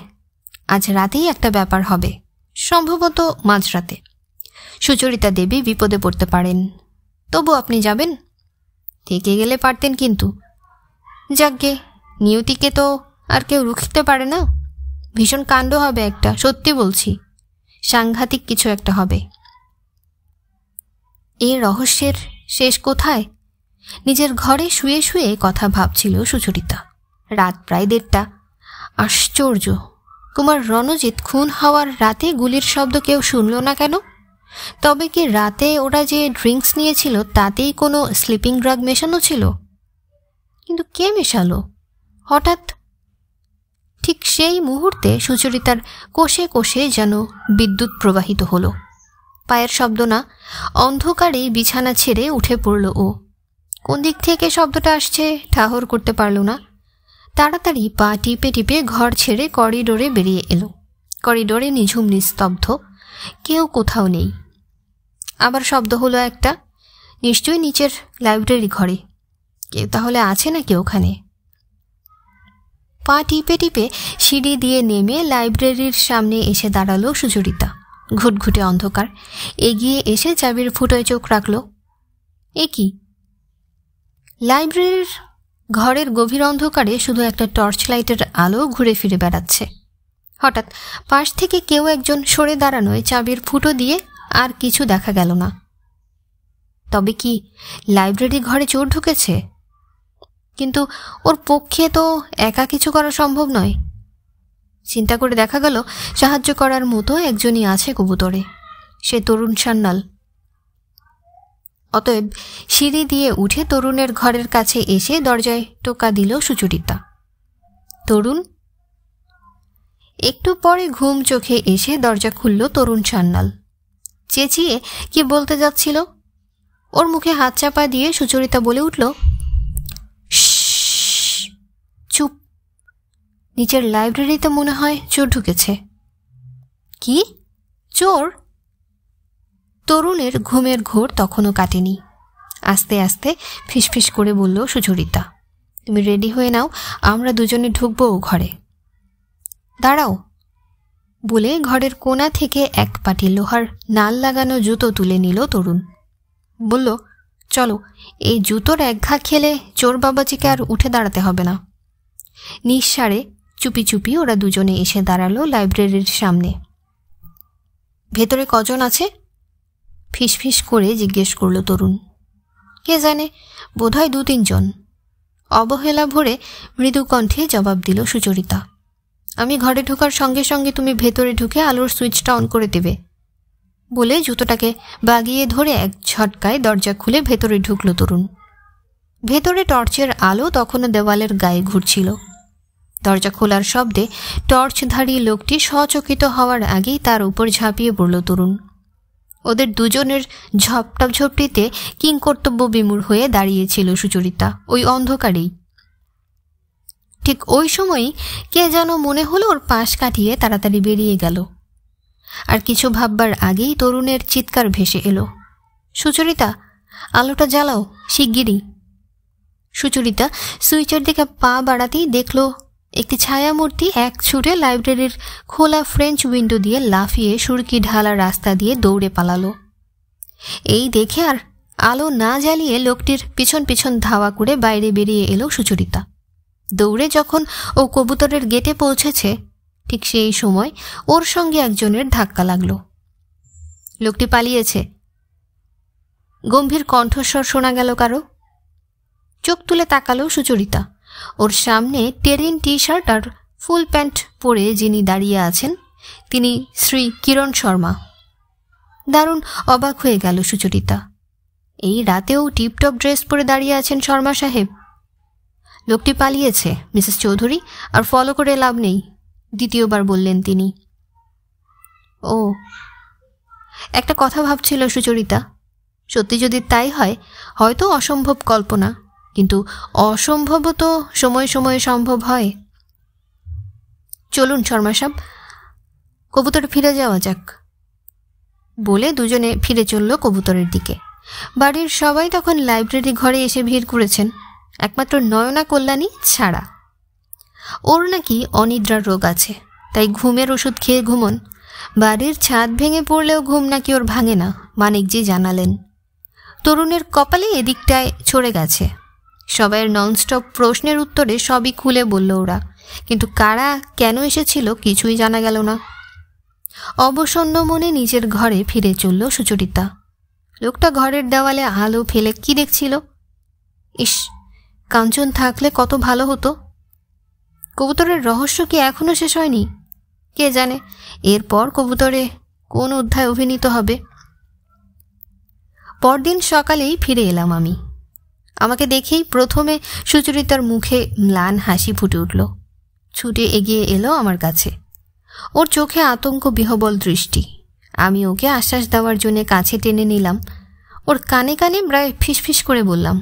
আজ রাতেই একটা ব্যাপার হবে, সম্ভবত মাঝরাতে। সুচরিতা দেবী বিপদে পড়তে পারেন। তবু আপনি যাবেন? থেকে গেলে পারতেন, কিন্তু যাকগে, নিয়তিকে তো আর কেউ রুখতে পারে না। ভীষণ কাণ্ড হবে একটা, সত্যি বলছি, সাংঘাতিক কিছু একটা হবে। এ রহস্যের শেষ কোথায়? নিজের ঘরে শুয়ে শুয়ে কথা ভাবছিল সুচরিতা। রাত প্রায় 1:30। আশ্চর্য, কুমার রণজিৎ খুন হওয়ার রাতে গুলির শব্দ কেউ শুনল না কেন? তবে কি রাতে ওরা যে ড্রিঙ্কস নিয়েছিল তাতেই কোনো স্লিপিং ড্রাগ মেশানো ছিল? কিন্তু কে মেশালো হঠাৎ? ঠিক সেই মুহূর্তে সুচরিতার কোষে কোষে যেন বিদ্যুৎ প্রবাহিত হলো। পায়ের শব্দ না, অন্ধকারেই বিছানা ছেড়ে উঠে পড়ল ও। কোন দিক থেকে শব্দটা আসছে ঠাহর করতে পারল না। তাড়াতাড়ি পা টিপে টিপে ঘর ছেড়ে করিডোরে বেরিয়ে এলো। করিডোরে নিঝুম নিস্তব্ধ, কেউ কোথাও নেই। আবার শব্দ হলো একটা, নিশ্চয়ই নিচের লাইব্রেরি ঘরে। কেউ তাহলে আছে নাকি ওখানে? পা টিপে টিপে সিঁড়ি দিয়ে নেমে লাইব্রেরির সামনে এসে দাঁড়ালো সুচরিতা। ঘুটঘুটে অন্ধকার। এগিয়ে এসে চাবির ফুটোয় চোখ রাখল। এ কি? লাইব্রেরির ঘরের গভীর অন্ধকারে শুধু একটা টর্চ লাইটের আলো ঘুরে ফিরে বেড়াচ্ছে। হঠাৎ পাশ থেকে কেউ একজন সরে দাঁড়ানোয় চাবির ফুটো দিয়ে আর কিছু দেখা গেল না। তবে কি লাইব্রেরি ঘরে চোর ঢুকেছে? কিন্তু ওর পক্ষে তো একা কিছু করা সম্ভব নয়। চিন্তা করে দেখা গেল সাহায্য করার মতো একজনই আছে কবুতরে, সে তরুণ সান্যাল। অতএব সিঁড়ি দিয়ে উঠে তরুণের ঘরের কাছে এসে দরজায় টোকা দিল সুচরিতা। তরুণ। একটু পরে ঘুম চোখে এসে দরজা খুলল তরুণ সান্যাল। চেঁচিয়ে কি বলতে যাচ্ছিল, ওর মুখে হাত চাপা দিয়ে সুচরিতা বলে উঠল, চুপ। নিচের লাইব্রেরিতে মনে হয় চোর ঢুকেছে। কি চোর? তরুণের ঘুমের ঘোর তখনও কাটেনি। আস্তে আস্তে ফিসফিস করে বলল সুচরিতা, তুমি রেডি হয়ে নাও, আমরা দুজনে ঢুকবো ঘরে। দাঁড়াও বলে ঘরের কোণা থেকে এক পাটি লোহার নাল লাগানো জুতো তুলে নিল তরুণ। বলল, চলো, এই জুতোর একঘা খেলে চোর বাবাজিকে আর উঠে দাঁড়াতে হবে না। নিঃসারে চুপি চুপি ওরা দুজনে এসে দাঁড়ালো লাইব্রেরির সামনে। ভেতরে কজন আছে? ফিসফিস করে জিজ্ঞেস করল তরুণ। কে জানে, বোধহয় 2-3 জন। অবহেলা ভরে মৃদু কণ্ঠে জবাব দিল সুচরিতা। আমি ঘরে ঢোকার সঙ্গে সঙ্গে তুমি ভেতরে ঢুকে আলোর সুইচটা অন করে দেবে বলে জুতোটাকে বাগিয়ে ধরে এক ঝটকায় দরজা খুলে ভেতরে ঢুকল তরুণ। ভেতরে টর্চের আলো তখনও দেওয়ালের গায়ে ঘুরছিল। দরজা খোলার শব্দে টর্চধারী লোকটি সচকিত হওয়ার আগেই তার উপর ঝাঁপিয়ে পড়ল তরুণ। ওদের দুজনের ঝপটাঝপটিতে কিংকর্তব্য বিমূঢ় হয়ে দাঁড়িয়েছিল সুচরিতা ওই অন্ধকারেই। ঠিক ওই সময়ই কে যেন মনে হলো ওর পাশ কাটিয়ে তাড়াতাড়ি বেরিয়ে গেল। আর কিছু ভাববার আগেই তরুণের চিৎকার ভেসে এলো, সুচরিতা, আলোটা জ্বালাও শিগগিরই। সুচরিতা সুইচের দিকে পা বাড়াতেই দেখল একটি ছায়ামূর্তি এক ছুটে লাইব্রেরির খোলা ফ্রেঞ্চ উইন্ডো দিয়ে লাফিয়ে সুরকি ঢালা রাস্তা দিয়ে দৌড়ে পালালো। এই দেখে আর আলো না জ্বালিয়ে লোকটির পিছন পিছন ধাওয়া করে বাইরে বেরিয়ে এলো সুচরিতা। দৌড়ে যখন ও কবুতরের গেটে পৌঁছেছে ঠিক সেই সময় ওর সঙ্গে একজনের ধাক্কা লাগল। লোকটি পালিয়েছে, গম্ভীর কণ্ঠস্বর শোনা গেল কারো। চোখ তুলে তাকালো সুচরিতা। ওর সামনে টেরিন টি শার্ট আর ফুল প্যান্ট পরে যিনি দাঁড়িয়ে আছেন তিনি শ্রী কিরণ শর্মা। দারুণ অবাক হয়ে গেল সুচরিতা। এই রাতেও টিপটপ ড্রেস পরে দাঁড়িয়ে আছেন শর্মা সাহেব। লোকটি পালিয়েছে মিসেস চৌধুরী, আর ফলো করে লাভ নেই, দ্বিতীয়বার বললেন তিনি। ও, একটা কথা ভাবছিল সুচরিতা, সত্যি যদি তাই হয় হয়তো অসম্ভব কল্পনা, কিন্তু অসম্ভবও তো সময়ে সময়ে সম্ভব হয়। চলুন শর্মা সাহেব, কবুতরে ফিরে যাওয়া যাক বলে দুজনে ফিরে চলল কবুতরের দিকে। বাড়ির সবাই তখন লাইব্রেরি ঘরে এসে ভিড় করেছেন, একমাত্র নয়না কল্যাণী ছাড়া। ওর নাকি অনিদ্রার রোগ আছে, তাই ঘুমের ওষুধ খেয়ে ঘুমন। বাড়ির ছাদ ভেঙে পড়লেও ঘুম নাকি ওর ভাঙে না, মানিকজি জানালেন। তরুণের কপালে এদিকটায় ছড়ে গেছে। সবাইয়ের ননস্টপ প্রশ্নের উত্তরে সবই খুলে বলল ওরা, কিন্তু কারা কেন এসেছিল কিছুই জানা গেল না। অবসন্ন মনে নিজের ঘরে ফিরে চলল সুচরিতা। লোকটা ঘরের দেওয়ালে আলো ফেলে কি দেখছিল? ইস, কাঞ্চন থাকলে কত ভালো হতো। কবুতরের রহস্য কি এখনো শেষ হয়নি? কে জানে এরপর কবুতরে কোন অধ্যায় অভিনীত হবে। পরদিন সকালেই ফিরে এলাম আমি। আমাকে দেখেই প্রথমে সুচরিতার মুখে ম্লান হাসি ফুটে উঠল। ছুটে এগিয়ে এলো আমার কাছে। ওর চোখে আতঙ্ক বিহবল দৃষ্টি। আমি ওকে আশ্বাস দেওয়ার জন্য কাছে টেনে নিলাম। ওর কানে কানে প্রায় ফিসফিস করে বললাম,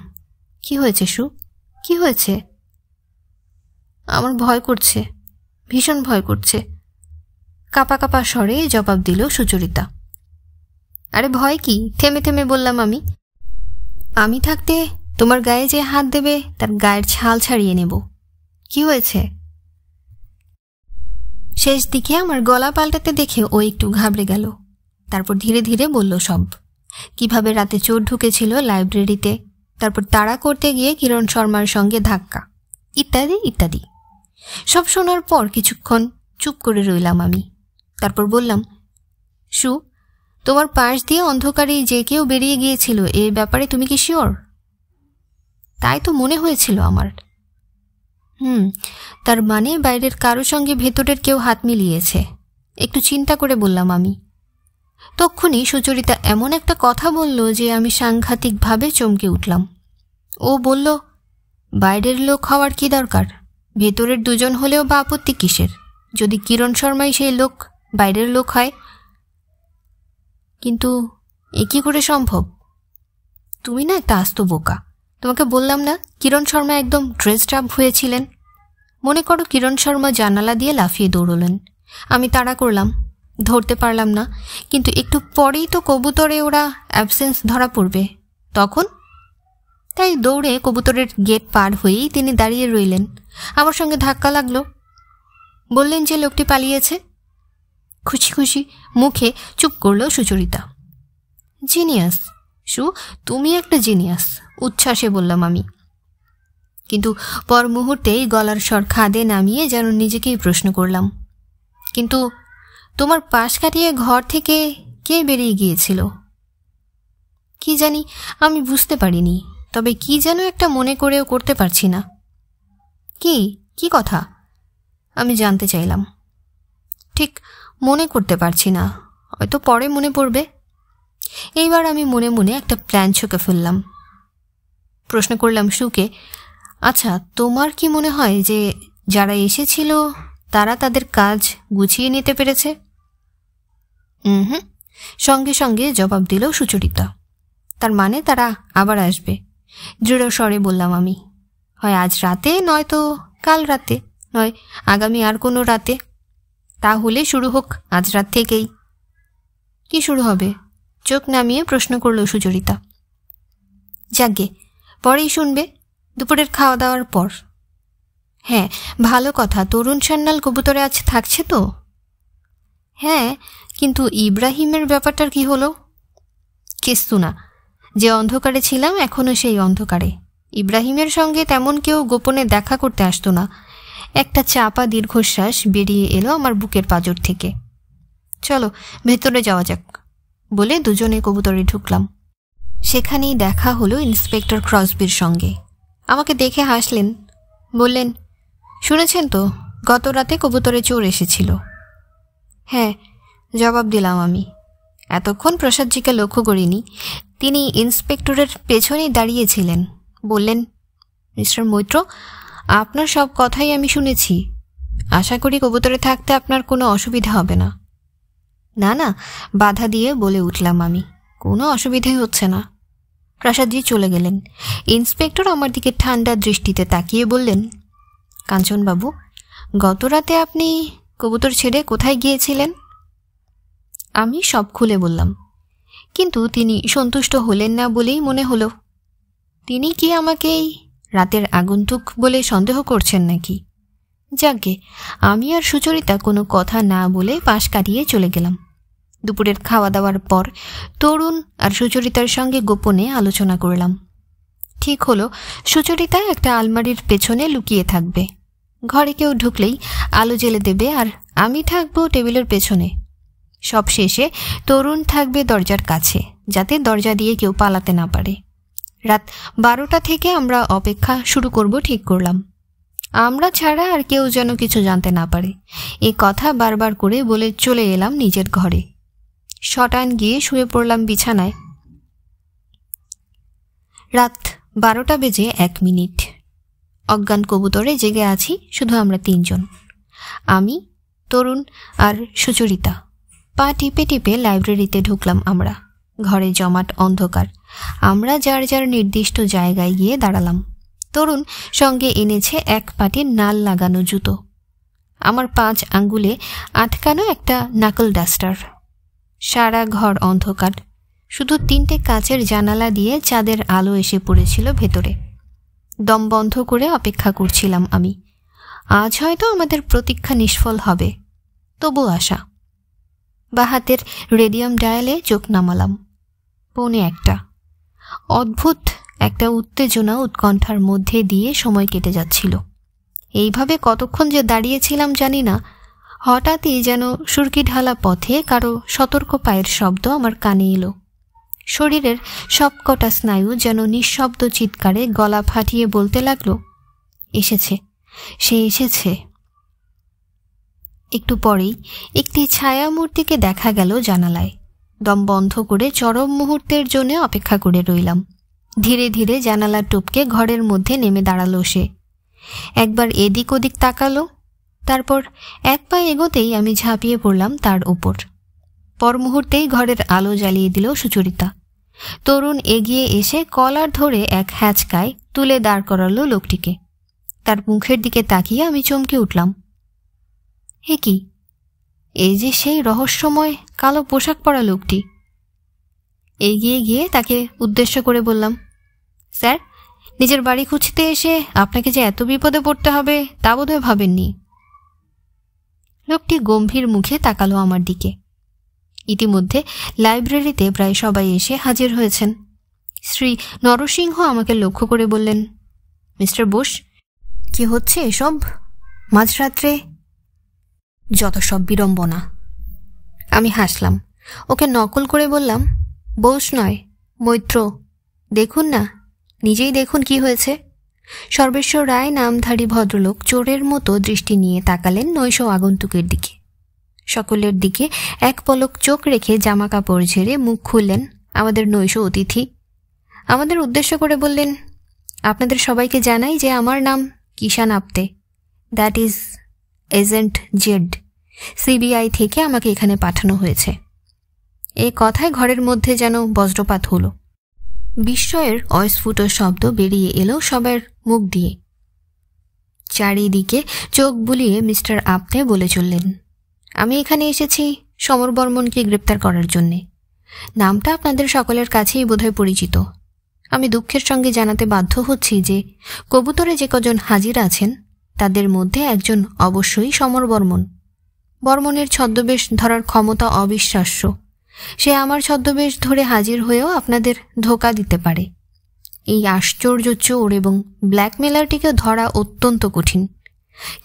কি হয়েছে সু, কি হয়েছে? আমার ভয় করছে, ভীষণ ভয় করছে, কাঁপা কাঁপা স্বরে জবাব দিল সুচরিতা। আরে ভয় কি, থেমে থেমে বললাম আমি। আমি থাকতে তোমার গায়ে যে হাত দেবে তার গায়ের ছাল ছাড়িয়ে নেব। কি হয়েছে? শেষ দিকে আমার গলা পাল্টাতে দেখে ও একটু ঘাবড়ে গেল। তারপর ধীরে ধীরে বলল সব, কিভাবে রাতে চোর ঢুকেছিল লাইব্রেরিতে, তারপর তাড়া করতে গিয়ে কিরণ শর্মার সঙ্গে ধাক্কা, ইত্যাদি ইত্যাদি। সব শোনার পর কিছুক্ষণ চুপ করে রইলাম আমি। তারপর বললাম, সু, তোমার পাশ দিয়ে অন্ধকারে যে কেউ বেরিয়ে গিয়েছিল এ ব্যাপারে তুমি কি শিওর? তাই তো মনে হয়েছিল আমার। তার মানে বাইরের কারো সঙ্গে ভেতরের কেউ হাত মিলিয়েছে। একটু চিন্তা করে বললাম আমি। তক্ষুনি সুচরিতা এমন একটা কথা বলল যে আমি সাংঘাতিকভাবে চমকে উঠলাম। ও বলল, বাইরের লোক হওয়ার কি দরকার, ভেতরের দুজন হলেও বা আপত্তি কিসের, যদি কিরণ শর্মাই সেই লোক বাইরের লোক হয়। কিন্তু এ কি করে সম্ভব? তুমি না একটা আস্ত বোকা। তোমাকে বললাম না কিরণ শর্মা একদম ড্রেসড আপ হয়েছিলেন। মনে করো কিরণ শর্মা জানালা দিয়ে লাফিয়ে দৌড়লেন, আমি তাড়া করলাম, ধরতে পারলাম না, কিন্তু একটু পরেই তো কবুতরে ওরা অ্যাবসেন্স ধরা পড়বে, তখন? তাই দৌড়ে কবুতরের গেট পার হয়েই তিনি দাঁড়িয়ে রইলেন। আমার সঙ্গে ধাক্কা লাগলো। বললেন যে লোকটি পালিয়েছে। খুশি খুশি মুখে চুপ করল সুচরিতা। জিনিয়াস, সু, তুমি একটা জিনিয়াস, উচ্ছ্বাসে বললাম আমি। কিন্তু পর মুহূর্তেই গলার স্বর খাদে নামিয়ে যেন নিজেকেই প্রশ্ন করলাম, কিন্তু তোমার পাশ কাটিয়ে ঘর থেকে কে বেরিয়ে গিয়েছিল? কি জানি, আমি বুঝতে পারিনি, তবে কি যেন একটা মনে করেও করতে পারছি না। কি কথা? আমি জানতে চাইলাম। ঠিক মনে করতে পারছি না, হয়তো পরে মনে পড়বে। এইবার আমি মনে মনে একটা প্ল্যান ছকে ফেললাম। প্রশ্ন করলাম সুকে, আচ্ছা, তোমার কি মনে হয় যে যারা এসেছিল তারা তাদের কাজ গুছিয়ে নিতে পেরেছে? সঙ্গে সঙ্গে জবাব দিল সুচরিতা। তার মানে তারা আবার আসবে, দৃঢ় স্বরে বললাম আমি। হয় আজ রাতে, নয়তো কাল রাতে, নয় আগামী আর কোনো রাতে। তাহলে শুরু হোক আজ রাত থেকেই। কি শুরু হবে? চোখ নামিয়ে প্রশ্ন করল সুচরিতা। যাগে, পরেই শুনবে, দুপুরের খাওয়া দাওয়ার পর। হ্যাঁ, ভালো কথা। তরুণ সান্যাল কবুতরে আজ থাকছে তো? হ্যাঁ, কিন্তু ইব্রাহিমের ব্যাপারটার কি হলো? কিস্তু না, যে অন্ধকারে ছিলাম এখনও সেই অন্ধকারে। ইব্রাহিমের সঙ্গে তেমন কেউ গোপনে দেখা করতে আসতো না। একটা চাপা দীর্ঘশ্বাস বেরিয়ে এলো আমার বুকের পাঁজর থেকে। চলো ভেতরে যাওয়া যাক বলে দুজনে কবুতরে ঢুকলাম। সেখানেই দেখা হলো ইন্সপেক্টর ক্রসবির সঙ্গে। আমাকে দেখে হাসলেন, বললেন, শুনেছেন তো গত রাতে কবুতরে চোর এসেছিল? হ্যাঁ, জবাব দিলাম আমি। এতক্ষণ প্রসাদজিকে লক্ষ্য করিনি। তিনি ইন্সপেক্টরের পেছনেই দাঁড়িয়েছিলেন। বললেন, মিস্টার মৈত্র, আপনার সব কথাই আমি শুনেছি। আশা করি কবুতরে থাকতে আপনার কোনো অসুবিধা হবে না। না না, বাধা দিয়ে বলে উঠলাম আমি, কোনো অসুবিধাই হচ্ছে না। প্রসাদজি চলে গেলেন। ইন্সপেক্টর আমার দিকে ঠান্ডা দৃষ্টিতে তাকিয়ে বললেন, কাঞ্চনবাবু, গত রাতে আপনি কবুতর ছেড়ে কোথায় গিয়েছিলেন? আমি সব খুলে বললাম, কিন্তু তিনি সন্তুষ্ট হলেন না বলেই মনে হলো। তিনি কি আমাকেই রাতের আগন্তুক বলে সন্দেহ করছেন নাকি? যাকে, আমি আর সুচরিতা কোনো কথা না বলে পাশ কাটিয়ে চলে গেলাম। দুপুরের খাওয়া দাওয়ার পর তরুণ আর সুচরিতার সঙ্গে গোপনে আলোচনা করলাম। ঠিক হলো, সুচরিতা একটা আলমারির পেছনে লুকিয়ে থাকবে। ঘরে কেউ ঢুকলেই আলো জ্বেলে দেবে, আর আমি থাকবো টেবিলের পেছনে। সব শেষে তরুণ থাকবে দরজার কাছে, যাতে দরজা দিয়ে কেউ পালাতে না পারে। রাত 12টা থেকে আমরা অপেক্ষা শুরু করব ঠিক করলাম। আমরা ছাড়া আর কেউ যেন কিছু জানতে না পারে, এ কথা বারবার করে বলে চলে এলাম নিজের ঘরে। শটান গিয়ে শুয়ে পড়লাম বিছানায়। রাত 12টা বেজে 1 মিনিট। অজ্ঞান কবুতরে জেগে আছি শুধু আমরা 3 জন, আমি, তরুণ আর সুচরিতা। পা টিপে টিপে লাইব্রেরিতে ঢুকলাম আমরা। ঘরে জমাট অন্ধকার। আমরা যার যার নির্দিষ্ট জায়গায় গিয়ে দাঁড়ালাম। তরুণ সঙ্গে এনেছে 1 পাটি নাল লাগানো জুতো, আমার 5 আঙ্গুলে আটকানো একটা নাকল ডাস্টার। সারা ঘর অন্ধকার, শুধু 3টে কাচের জানালা দিয়ে চাঁদের আলো এসে পড়েছিল ভেতরে। দম বন্ধ করে অপেক্ষা করছিলাম আমি। আজ হয়তো আমাদের প্রতীক্ষা নিষ্ফল হবে, তবু আশা। বা হাতের রেডিয়াম ডায়ালে চোখ নামালাম। 1:45। অদ্ভুত একটা উত্তেজনা উৎকণ্ঠার মধ্যে দিয়ে সময় কেটে যাচ্ছিল। এইভাবে কতক্ষণ যে দাঁড়িয়েছিলাম জানি না। হঠাৎই যেন সুরকি ঢালা পথে কারো সতর্ক পায়ের শব্দ আমার কানে এলো। শরীরের সবকটা স্নায়ু যেন নিঃশব্দ চিৎকারে গলা ফাটিয়ে বলতে লাগলো, এসেছে, সে এসেছে। একটু পরেই একটি ছায়ামূর্তিকে দেখা গেল জানালায়। দম বন্ধ করে চরম মুহূর্তের জন্য অপেক্ষা করে রইলাম। ধীরে ধীরে জানালা টপকে ঘরের মধ্যে নেমে দাঁড়ালো সে। একবার এদিক ওদিক তাকালো, তারপর 1 পা এগোতেই আমি ঝাঁপিয়ে পড়লাম তার উপর। পর মুহূর্তেই ঘরের আলো জ্বালিয়ে দিল সুচরিতা। তরুণ এগিয়ে এসে কলার ধরে এক হ্যাঁচকায় তুলে দাঁড় করালো লোকটিকে। তার মুখের দিকে তাকিয়ে আমি চমকে উঠলাম। হে কি, এই যে সেই রহস্যময় কালো পোশাক পরা লোকটি। এগিয়ে গিয়ে তাকে উদ্দেশ্য করে বললাম, স্যার, নিজের বাড়ি খুঁজতে এসে আপনাকে যে এত বিপদে পড়তে হবে তা বোধহয় ভাবেননি। লোকটি গম্ভীর মুখে তাকালো আমার দিকে। ইতিমধ্যে লাইব্রেরিতে প্রায় সবাই এসে হাজির হয়েছেন। শ্রী নরসিংহ আমাকে লক্ষ্য করে বললেন, মিস্টার বোস, কি হচ্ছে এসব মাঝরাত্রে? যত সব বিড়ম্বনা। আমি হাসলাম। ওকে নকল করে বললাম, বোস নয়, মৈত্র। দেখুন না, নিজেই দেখুন কি হয়েছে। সর্বেশ্বর রায় নামধারী ভদ্রলোক চোরের মতো দৃষ্টি নিয়ে তাকালেন নৈশ আগন্তুকের দিকে। সকলের দিকে এক পলক চোখ রেখে জামা কাপড় ঝেড়ে মুখ খুললেন আমাদের নৈশ অতিথি। আমাদের উদ্দেশ্য করে বললেন, আপনাদের সবাইকে জানাই যে আমার নাম Kishan Apte, that is agent Z. CBI থেকে আমাকে এখানে পাঠানো হয়েছে। এই কথায় ঘরের মধ্যে যেন বজ্রপাত হলো। বিস্ময়ের অস্ফুট শব্দ বেরিয়ে এলো সবার মুখ দিয়ে। চারিদিকে চোখ বুলিয়ে মিস্টার আপতে বলে চললেন, আমি এখানে এসেছি সমর বর্মনকে গ্রেপ্তার করার জন্যে। নামটা আপনাদের সকলের কাছেই বোধহয় পরিচিত। আমি দুঃখের সঙ্গে জানাতে বাধ্য হচ্ছি যে কবুতরে যে কজন হাজির আছেন তাদের মধ্যে একজন অবশ্যই সমর বর্মন। বর্মনের ছদ্মবেশ ধরার ক্ষমতা অবিশ্বাস্য। সে আমার ছদ্মবেশ ধরে হাজির হয়েও আপনাদের ধোঁকা দিতে পারে। এই আশ্চর্য চোর এবং ব্ল্যাকমেলারটিকে ধরা অত্যন্ত কঠিন।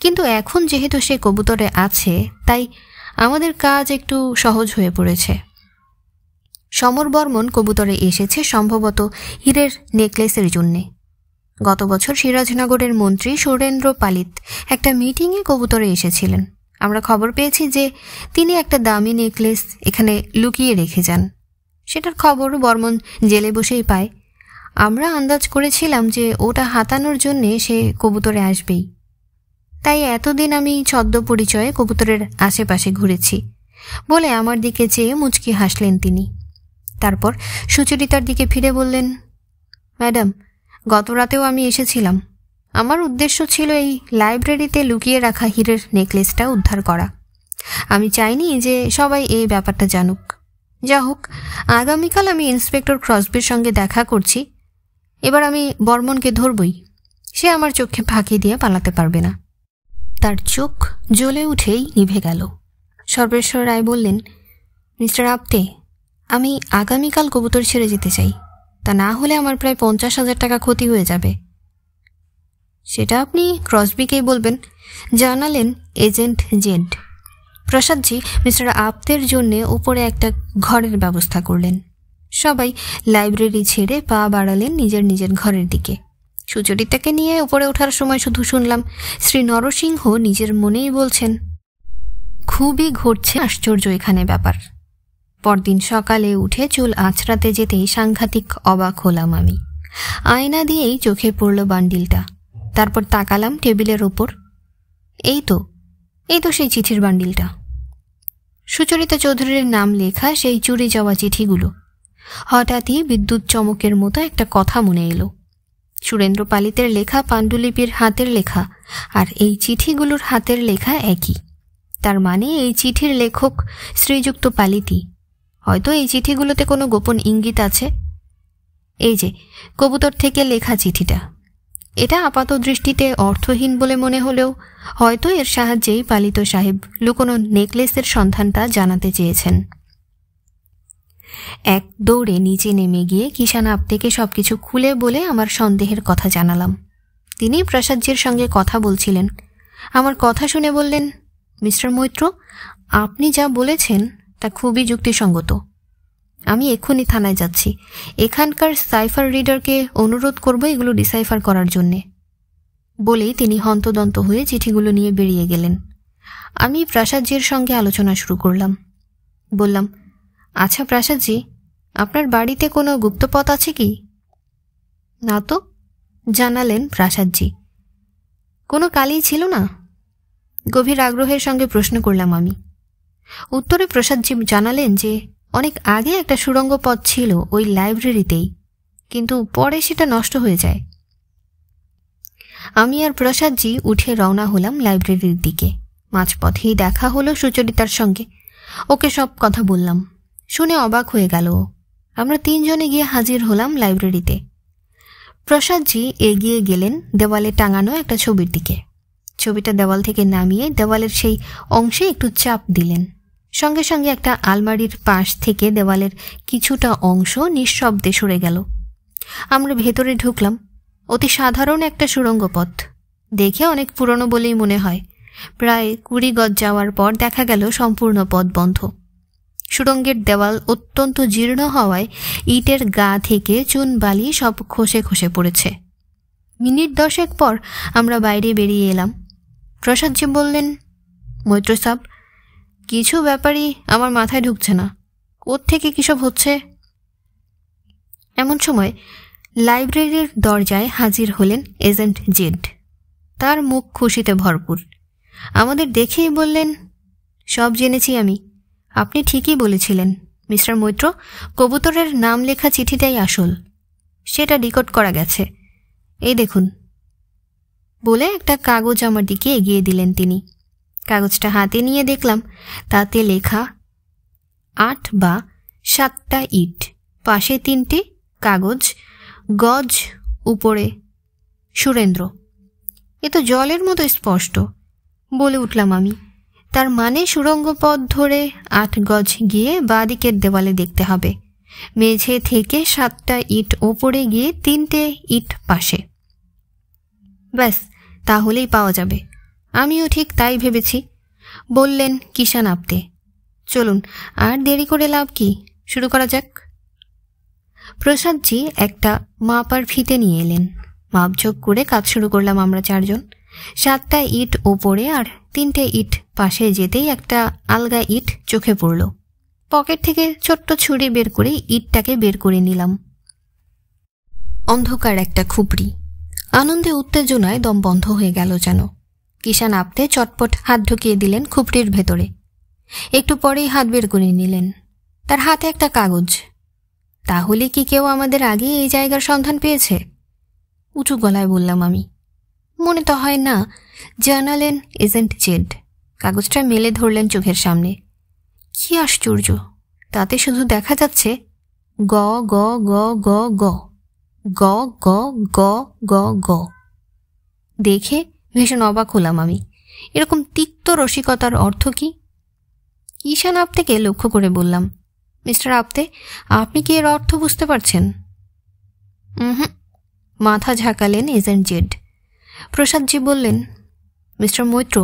কিন্তু এখন যেহেতু সে কবুতরে আছে, তাই আমাদের কাজ একটু সহজ হয়ে পড়েছে। সমর বর্মন কবুতরে এসেছে সম্ভবত হীরের নেকলেসের জন্যে। গত বছর সিরাজনগরের মন্ত্রী সুরেন্দ্র পালিত একটা মিটিংয়ে কবুতরে এসেছিলেন। আমরা খবর পেয়েছি যে তিনি একটা দামি নেকলেস এখানে লুকিয়ে রেখে যান। সেটার খবর বর্মন জেলে বসেই পায়। আমরা আন্দাজ করেছিলাম যে ওটা হাতানোর জন্যে সে কবুতরে আসবেই। তাই এতদিন আমি ছদ্ম পরিচয়ে কবুতরের আশেপাশে ঘুরেছি বলে আমার দিকে চেয়ে মুচকি হাসলেন তিনি। তারপর সুচরিতার দিকে ফিরে বললেন, ম্যাডাম, গত রাতেও আমি এসেছিলাম। আমার উদ্দেশ্য ছিল এই লাইব্রেরিতে লুকিয়ে রাখা হীরের নেকলেসটা উদ্ধার করা। আমি চাইনি যে সবাই এই ব্যাপারটা জানুক। যা হোক, আগামীকাল আমি ইন্সপেক্টর ক্রসবির সঙ্গে দেখা করছি। এবার আমি বর্মনকে ধরবই। সে আমার চোখে ফাঁকি দিয়ে পালাতে পারবে না। তার চোখ জ্বলে উঠেই নিভে গেল। সর্বেশ্বর রায় বললেন, মিস্টার আপতে, আমি আগামীকাল কবুতর ছেড়ে যেতে চাই। তা না হলে আমার প্রায় 50,000 টাকা ক্ষতি হয়ে যাবে। সেটা আপনি ক্রসবিকেই বলবেন, জানালেন এজেন্ট জেড। প্রসাদজি মিস্টার আপতের জন্যে ওপরে একটা ঘরের ব্যবস্থা করলেন। সবাই লাইব্রেরি ছেড়ে পা বাড়ালেন নিজের নিজের ঘরের দিকে। সুচরিতাকে নিয়ে উপরে ওঠার সময় শুধু শুনলাম শ্রী নরসিংহ নিজের মনেই বলছেন, খুবই ঘটছে আশ্চর্য এখানে ব্যাপার। পরদিন সকালে উঠে চুল আঁচড়াতে যেতেই সাংঘাতিক অবাক হলাম আমি। আয়না দিয়েই চোখে পড়ল বান্ডিলটা। তারপর তাকালাম টেবিলের ওপর। এই তো সেই চিঠির বান্ডিলটা। সুচরিতা চৌধুরীর নাম লেখা সেই চুরি যাওয়া চিঠিগুলো। হঠাৎই বিদ্যুৎ চমকের মতো একটা কথা মনে এলো। সুরেন্দ্র পালিতের লেখা পাণ্ডুলিপির হাতের লেখা আর এই চিঠিগুলোর হাতের লেখা একই। তার মানে এই চিঠির লেখক শ্রীযুক্ত পালিতি। হয়তো এই চিঠিগুলোতে কোনো গোপন ইঙ্গিত আছে। এই যে কবুতর থেকে লেখা চিঠিটা, এটা আপাত দৃষ্টিতে অর্থহীন বলে মনে হলেও হয়তো এর সাহায্যেই পালিত সাহেব লুকোনো নেকলেসের সন্ধানটা জানাতে চেয়েছেন। এক দৌড়ে নিচে নেমে গিয়ে কিষান আপতেকে সবকিছু খুলে বলে আমার সন্দেহের কথা জানালাম। তিনি প্রসাদজির সঙ্গে কথা বলছিলেন। আমার কথা শুনে বললেন, মিস্টার মৈত্র, আপনি যা বলেছেন তা খুবই যুক্তিসঙ্গত। আমি এক্ষুনি থানায় যাচ্ছি। এখানকার সাইফার রিডারকে অনুরোধ করব এগুলো ডিসাইফার করার জন্যে। বলেই তিনি হন্তদন্ত হয়ে চিঠিগুলো নিয়ে বেরিয়ে গেলেন। আমি প্রসাদজির সঙ্গে আলোচনা শুরু করলাম। বললাম, আচ্ছা প্রসাদজি, আপনার বাড়িতে কোনো গুপ্তপথ আছে কি? না তো, জানালেন প্রসাদজি। কোনো কালই ছিল না? গভীর আগ্রহের সঙ্গে প্রশ্ন করলাম আমি। উত্তরে প্রসাদজি জানালেন যে অনেক আগে একটা সুড়ঙ্গ পথ ছিল ওই লাইব্রেরিতেই, কিন্তু পরে সেটা নষ্ট হয়ে যায়। আমি আর প্রসাদজি উঠে রওনা হলাম লাইব্রেরির দিকে। মাঝপথেই দেখা হলো সুচরিতার সঙ্গে। ওকে সব কথা বললাম। শুনে অবাক হয়ে গেল। আমরা তিনজনে গিয়ে হাজির হলাম লাইব্রেরিতে। প্রসাদজি এগিয়ে গেলেন দেওয়ালে টাঙানো একটা ছবির দিকে। ছবিটা দেওয়াল থেকে নামিয়ে দেওয়ালের সেই অংশে একটু চাপ দিলেন। সঙ্গে সঙ্গে একটা আলমারির পাশ থেকে দেওয়ালের কিছুটা অংশ নিঃশব্দে সরে গেল। আমরা ভেতরে ঢুকলাম। অতি সাধারণ একটা সুড়ঙ্গ পথ, দেখে অনেক পুরনো বলেই মনে হয়। প্রায় 20 গজ যাওয়ার পর দেখা গেল সম্পূর্ণ পথ বন্ধ। সুড়ঙ্গের দেওয়াল অত্যন্ত জীর্ণ হওয়ায় ইটের গা থেকে চুন বালি সব খসে খসে পড়েছে। মিনিট 10 পর আমরা বাইরে বেরিয়ে এলাম। প্রসাদজি বললেন, মৈত্র সাব, কিছু ব্যাপারই আমার মাথায় ঢুকছে না, কোত্থেকে কিসব হচ্ছে। এমন সময় লাইব্রেরির দরজায় হাজির হলেন এজেন্ট জেড। তার মুখ খুশিতে ভরপুর। আমাদের দেখেই বললেন, সব জেনেছি আমি। আপনি ঠিকই বলেছিলেন মিস্টার মৈত্র, কবুতরের নাম লেখা চিঠিটাই আসল, সেটা ডিকোড করা গেছে। এই দেখুন, বলে একটা কাগজ আমার দিকে এগিয়ে দিলেন তিনি। কাগজটা হাতে নিয়ে দেখলাম তাতে লেখা 8 বা 7টা ইট, পাশে 3টে কাগজ, গজ উপরে সুরেন্দ্র। এ তো জলের মতো স্পষ্ট, বলে উঠলাম আমি। তার মানে সুড়ঙ্গ পথ ধরে 8 গজ গিয়ে বাঁ দিকের দেওয়ালে দেখতে হবে। মেঝে থেকে 7টা ইট ওপরে গিয়ে 3টে ইট পাশে। ব্যাস, তাহলেই পাওয়া যাবে। আমিও ঠিক তাই ভেবেছি। বললেন কিষান আপতে, চলুন, আর দেরি করে লাভ কি, শুরু করা যাক। প্রসাদজি একটা মাপার ফিতে নিয়ে এলেন। মাপঝোপ করে কাজ শুরু করলাম আমরা 4 জন। 7টা ইট ওপরে আর 3টে ইট পাশে যেতেই একটা আলগা ইট চোখে পড়ল। পকেট থেকে ছোট্ট ছুরি বের করে ইটটাকে বের করে নিলাম। অন্ধকার একটা খুপড়ি। আনন্দে উত্তেজনায় দম বন্ধ হয়ে গেল যেন। কিষান আপতে চটপট হাত ঢুকিয়ে দিলেন খুপড়ির ভেতরে। একটু পরেই হাত বের করে নিলেন। তার হাতে একটা কাগজ। তাহলে কি কেউ আমাদের আগে এই জায়গার সন্ধান পেয়েছে? উঁচু গলায় বললাম আমি। মনে তো হয় না, জানালেন এজেন্ট জেড। কাগজটা মেলে ধরলেন চোখের সামনে। কি আশ্চর্য, তাতে শুধু দেখা যাচ্ছে গ গ গ গ গ গ গ গ গ গ। দেখে ভীষণ অবাক হলাম আমি। এরকম তিক্ত রসিকতার অর্থ কি? কিষান আপতেকে লক্ষ্য করে বললাম, মিস্টার আপতে, আপনি কি এর অর্থ বুঝতে পারছেন? মাথা ঝাঁকালেন এজেন্ট জেড। প্রসাদজি বললেন, মিস্টার মৈত্র,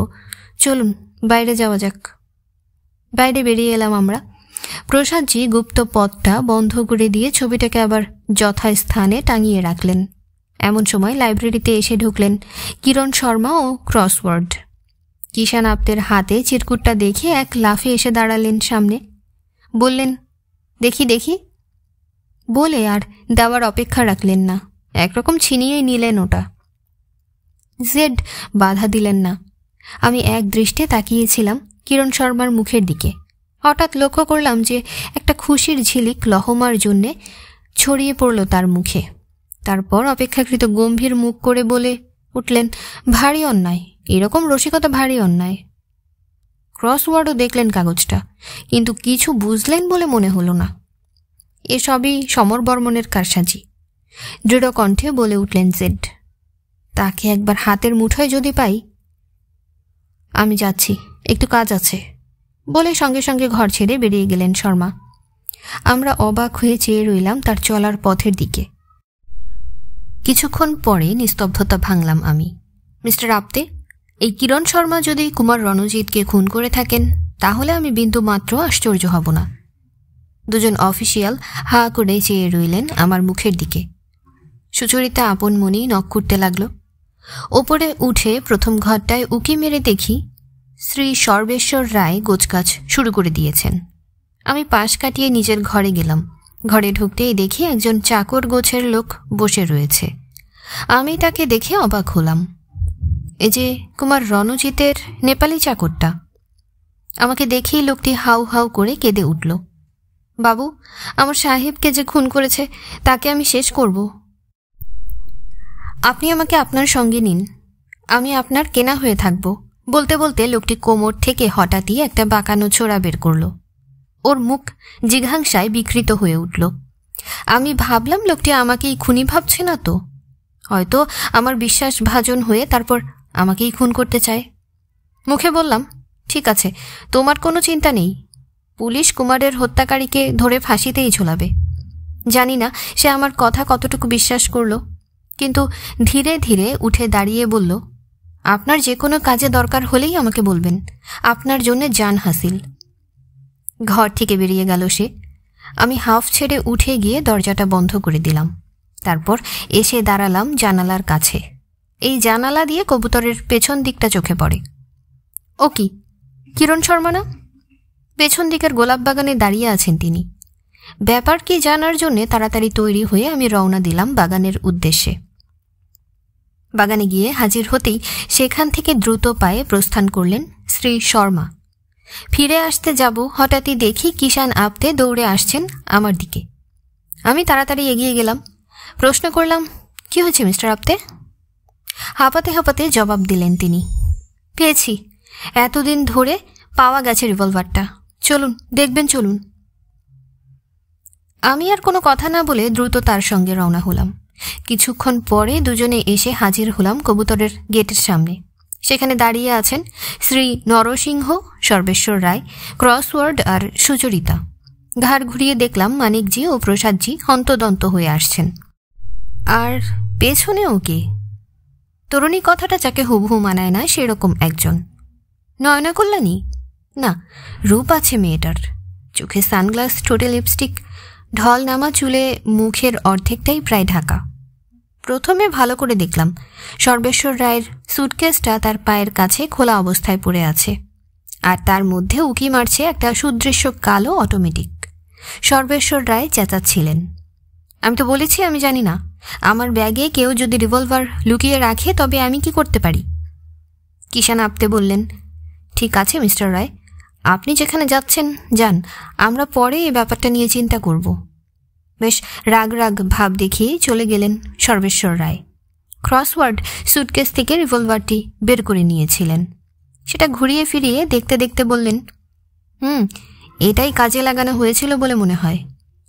চলুন বাইরে যাওয়া যাক। বাইরে বেরিয়ে এলাম আমরা। প্রসাদজি গুপ্ত পথটা বন্ধ করে দিয়ে ছবিটাকে আবার যথাস্থানে টাঙিয়ে রাখলেন। এমন সময় লাইব্রেরিতে এসে ঢুকলেন কিরণ শর্মা ও ক্রসওয়ার্ড। কিষান আপতের হাতে চিরকুটটা দেখে এক লাফে এসে দাঁড়ালেন সামনে। বললেন, দেখি দেখি, বলে আর দেওয়ার অপেক্ষা রাখলেন না, একরকম ছিনিয়েই নিলেন ওটা। জেড বাধা দিলেন না। আমি এক দৃষ্টে তাকিয়েছিলাম কিরণ শর্মার মুখের দিকে। হঠাৎ লক্ষ্য করলাম যে একটা খুশির ঝিলিক লহমার জন্যে ছড়িয়ে পড়ল তার মুখে। তারপর অপেক্ষাকৃত গম্ভীর মুখ করে বলে উঠলেন, ভারী অন্যায়, এরকম রসিকতা ভারী অন্যায়। ক্রসওয়ার্ডও দেখলেন কাগজটা, কিন্তু কিছু বুঝলেন বলে মনে হলো না। এসবই সমর বর্মনের কারসাজি। দৃঢ় কণ্ঠে বলে উঠলেন জেড, তাকে একবার হাতের মুঠোয় যদি পাই। আমি যাচ্ছি, একটু কাজ আছে, বলে সঙ্গে সঙ্গে ঘর ছেড়ে বেরিয়ে গেলেন শর্মা। আমরা অবাক হয়ে চেয়ে রইলাম তার চলার পথের দিকে। কিছুক্ষণ পরে নিস্তব্ধতা ভাঙলাম আমি। মিস্টার আপতে, এই কিরণ শর্মা যদি কুমার রণজিৎকে খুন করে থাকেন তাহলে আমি বিন্দু মাত্র আশ্চর্য হব না। দুজন অফিসিয়াল হা করে চেয়ে রইলেন আমার মুখের দিকে। সুচরিতা আপন মনেই নখ করতে লাগল। ওপরে উঠে প্রথম ঘরটায় উকি মেরে দেখি শ্রী সর্বেশ্বর রায় গোছগাছ শুরু করে দিয়েছেন। আমি পাশ কাটিয়ে নিজের ঘরে গেলাম। ঘরে ঢুকতেই দেখি একজন চাকর গোছের লোক বসে রয়েছে। আমি তাকে দেখে অবাক হলাম। এই যে কুমার রণজিতের নেপালি চাকরটা। আমাকে দেখেই লোকটি হাউ হাউ করে কেঁদে উঠল। বাবু, আমার সাহেবকে যে খুন করেছে তাকে আমি শেষ করব। আপনি আমাকে আপনার সঙ্গে নিন, আমি আপনার কেনা হয়ে থাকব। বলতে বলতে লোকটি কোমর থেকে হঠাৎই একটা বাঁকানো ছোরা বের করল। ওর মুখ জিঘাংসায় বিকৃত হয়ে উঠল। আমি ভাবলাম লোকটি আমাকেই খুনি ভাবছে না তো, হয়তো আমার বিশ্বাসভাজন হয়ে তারপর আমাকেই খুন করতে চায়। মুখে বললাম, ঠিক আছে, তোমার কোনো চিন্তা নেই, পুলিশ কুমারের হত্যাকারীকে ধরে ফাঁসিতেই ঝোলাবে। জানি না সে আমার কথা কতটুকু বিশ্বাস করল, কিন্তু ধীরে ধীরে উঠে দাঁড়িয়ে বলল, আপনার যে কোনো কাজে দরকার হলেই আমাকে বলবেন, আপনার জন্য জান হাসিল। ঘর থেকে বেরিয়ে গেল সে। আমি হাফ ছেড়ে উঠে গিয়ে দরজাটা বন্ধ করে দিলাম। তারপর এসে দাঁড়ালাম জানালার কাছে। এই জানালা দিয়ে কবুতরের পেছন দিকটা চোখে পড়ে। ও কি, কিরণ শর্মা না? পেছন দিকের গোলাপ বাগানে দাঁড়িয়ে আছেন তিনি। ব্যাপার কি জানার জন্যে তাড়াতাড়ি তৈরি হয়ে আমি রওনা দিলাম বাগানের উদ্দেশ্যে। বাগানে গিয়ে হাজির হতেই সেখান থেকে দ্রুত পায়ে প্রস্থান করলেন শ্রী শর্মা। ফিরে আসতে যাব, হঠাৎই দেখি কিষান আপতে দৌড়ে আসছেন আমার দিকে। আমি তাড়াতাড়ি এগিয়ে গেলাম, প্রশ্ন করলাম, কি হয়েছে মিস্টার আপতে? হাঁপাতে হাঁপাতে জবাব দিলেন তিনি, পেয়েছি, এতদিন ধরে পাওয়া গেছে রিভলভারটা, চলুন দেখবেন, চলুন। আমি আর কোনো কথা না বলে দ্রুত তার সঙ্গে রওনা হলাম। কিছুক্ষণ পরে দুজনে এসে হাজির হলাম কবুতরের গেটের সামনে। সেখানে দাঁড়িয়ে আছেন শ্রী নরসিংহ, সর্বেশ্বর রায়, ক্রসওয়ার্ড আর সুচরিতা। ঘাড় ঘুরিয়ে দেখলাম মানিকজি ও প্রসাদজি হন্তদন্ত হয়ে আসছেন। আর পেছনেও কে? তরুণী কথাটা যাকে হুবহু মানায় না সেরকম একজন। নয়না কল্যাণী? না, রূপ আছে মেয়েটার, চোখে সানগ্লাস, ঠোঁটে লিপস্টিক, ঢল নামা চুলে মুখের অর্ধেকটাই প্রায় ঢাকা। প্রথমে ভালো করে দেখলাম সর্বেশ্বর রায়ের সুটকেসটা তার পায়ের কাছে খোলা অবস্থায় পড়ে আছে, আর তার মধ্যে উকি মারছে একটা সুদৃশ্য কালো অটোমেটিক। সর্বেশ্বর রায় চেঁচাচ্ছিলেন, আমি তো বলেছি আমি জানি না, আমার ব্যাগে কেউ যদি রিভলভার লুকিয়ে রাখে তবে আমি কি করতে পারি? কিষান আপতে বললেন, ঠিক আছে মিস্টার রায়, আপনি যেখানে যাচ্ছেন যান, আমরা পরে এই ব্যাপারটা নিয়ে চিন্তা করব। বেশ রাগ রাগ ভাব দেখিয়ে চলে গেলেন সর্বেশ্বর রায়। ক্রসওয়ার্ড সুটকেস থেকে রিভলভারটি বের করে নিয়েছিলেন। সেটা ঘুরিয়ে ফিরিয়ে দেখতে দেখতে বললেন, এটাই কাজে লাগানো হয়েছিল বলে মনে হয়।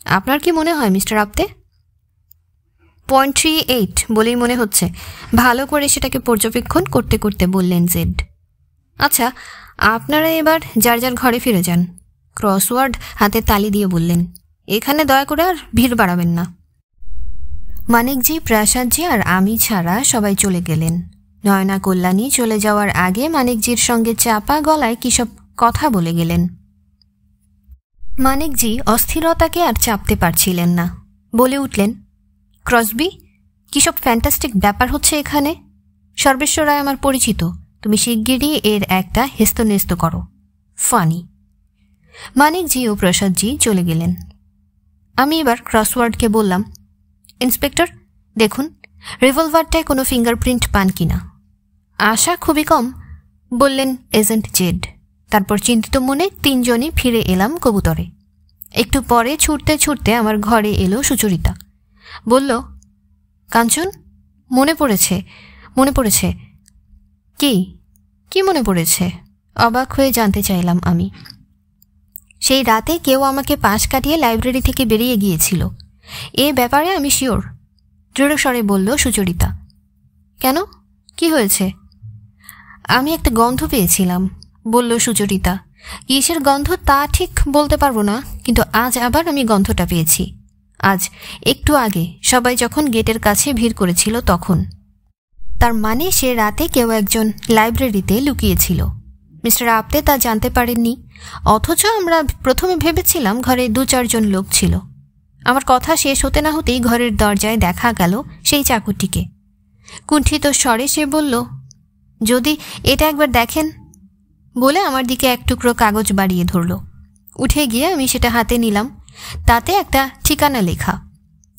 আপনার কি মনে হয় মিস্টার আপতে? .38 বলেই মনে হচ্ছে। ভালো করে সেটাকে পর্যবেক্ষণ করতে করতে বললেন জেড। আচ্ছা, আপনারা এবার যার যার ঘরে ফিরে যান। ক্রসওয়ার্ড হাতে তালি দিয়ে বললেন, এখানে দয়া করে আর ভিড় বাড়াবেন না। মানিকজি, প্রসাদজি আর আমি ছাড়া সবাই চলে গেলেন। নয়না কল্যাণী চলে যাওয়ার আগে মানিকজির সঙ্গে চাপা গলায় কী সব কথা বলে গেলেন। মানিকজি অস্থিরতাকে আর চাপতে পারছিলেন না, বলে উঠলেন, ক্রসবি, কী সব ফ্যান্টাস্টিক ব্যাপার হচ্ছে এখানে। সর্বেশ্বর রায় আমার পরিচিত, তুমি শিগগিরই এর একটা হেস্তনেস্ত করো। ফানি। মানিকজি ও প্রসাদজি চলে গেলেন। আমি এবার ক্রসওয়ার্ডকে বললাম, ইন্সপেক্টর দেখুন রিভলভারটায় কোনো ফিঙ্গারপ্রিন্ট পান কিনা। আশা খুবই কম, বললেন এজেন্ট জেড। তারপর চিন্তিত মনে তিনজনই ফিরে এলাম কবুতরে। একটু পরে ছুটতে ছুটতে আমার ঘরে এলো সুচরিতা। বলল, কাঞ্চন, মনে পড়েছে, মনে পড়েছে। কি মনে পড়েছে? অবাক হয়ে জানতে চাইলাম আমি। সেই রাতে কেউ আমাকে পাশ কাটিয়ে লাইব্রেরি থেকে বেরিয়ে গিয়েছিল, এ ব্যাপারে আমি শিওর, দৃঢ়স্বরে বলল সুচরিতা। কেন, কি হয়েছে? আমি একটা গন্ধ পেয়েছিলাম, বলল সুচরিতা। কিসের গন্ধ তা ঠিক বলতে পারবো না, কিন্তু আজ আবার আমি গন্ধটা পেয়েছি। আজ একটু আগে সবাই যখন গেটের কাছে ভিড় করেছিল তখন। তার মানে সে রাতে কেউ একজন লাইব্রেরিতে লুকিয়েছিল। মিস্টার আপতে তা জানতে পারেননি, অথচ আমরা প্রথমে ভেবেছিলাম ঘরে 2-4 জন লোক ছিল। আমার কথা শেষ হতে না হতেই ঘরের দরজায় দেখা গেল সেই চাকরটিকে। কুণ্ঠিত স্বরে সে বলল, যদি এটা একবার দেখেন, বলে আমার দিকে এক টুকরো কাগজ বাড়িয়ে ধরল। উঠে গিয়ে আমি সেটা হাতে নিলাম, তাতে একটা ঠিকানা লেখা।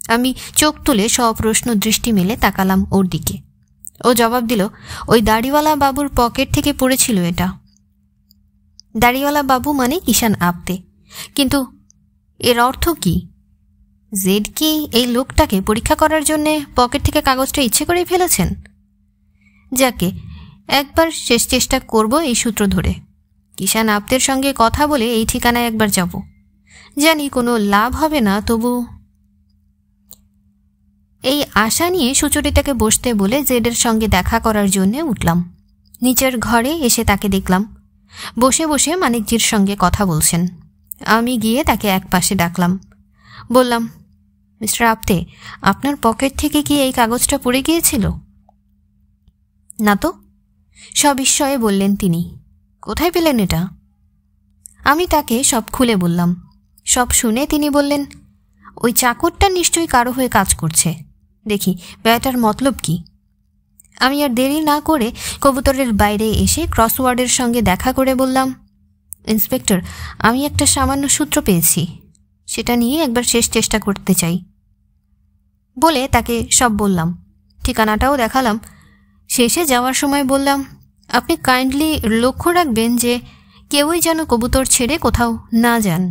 আমি চোখ তুলে সপ্রশ্ন দৃষ্টি মেলে তাকালাম ওর দিকে। ও জবাব দিল, ওই দাড়িওয়ালা বাবুর পকেট থেকে পড়েছিল এটা। দাড়িওয়ালা বাবু মানে কিষান আপতে। কিন্তু এর অর্থ কি? জেড কি এই লোকটাকে পরীক্ষা করার জন্যে পকেট থেকে কাগজটা ইচ্ছে করেই ফেলেছেন? যাকে একবার শেষ চেষ্টা করব এই সূত্র ধরে। কিষান আপতের সঙ্গে কথা বলে এই ঠিকানায় একবার যাব। জানি কোনো লাভ হবে না, তবু এই আশা নিয়ে সুচরিতাকে বসতে বলে জেডের সঙ্গে দেখা করার জন্যে উঠলাম। নিচের ঘরে এসে তাকে দেখলাম বসে বসে মানিকজির সঙ্গে কথা বলছেন। আমি গিয়ে তাকে এক পাশে ডাকলাম, বললাম, মিস্টার আপতে, আপনার পকেট থেকে কি এই কাগজটা পড়ে গিয়েছিল? না তো, সবিস্ময়ে বললেন তিনি। কোথায় পেলেন এটা? আমি তাকে সব খুলে বললাম। সব শুনে তিনি বললেন, ওই চাকরটা নিশ্চয়ই কারো হয়ে কাজ করছে। দেখি ব্যাটার মতলব কি। আমি আর দেরি না করে কবুতরের বাইরে এসে ক্রসওয়ার্ডের সঙ্গে দেখা করে বললাম, ইন্সপেক্টর, আমি একটা সামান্য সূত্র পেয়েছি, সেটা নিয়ে একবার শেষ চেষ্টা করতে চাই। বলে তাকে সব বললাম, ঠিকানাটাও দেখালাম। শেষে যাওয়ার সময় বললাম, আপনি কাইন্ডলি লক্ষ্য রাখবেন যে কেউই যেন কবুতর ছেড়ে কোথাও না যান।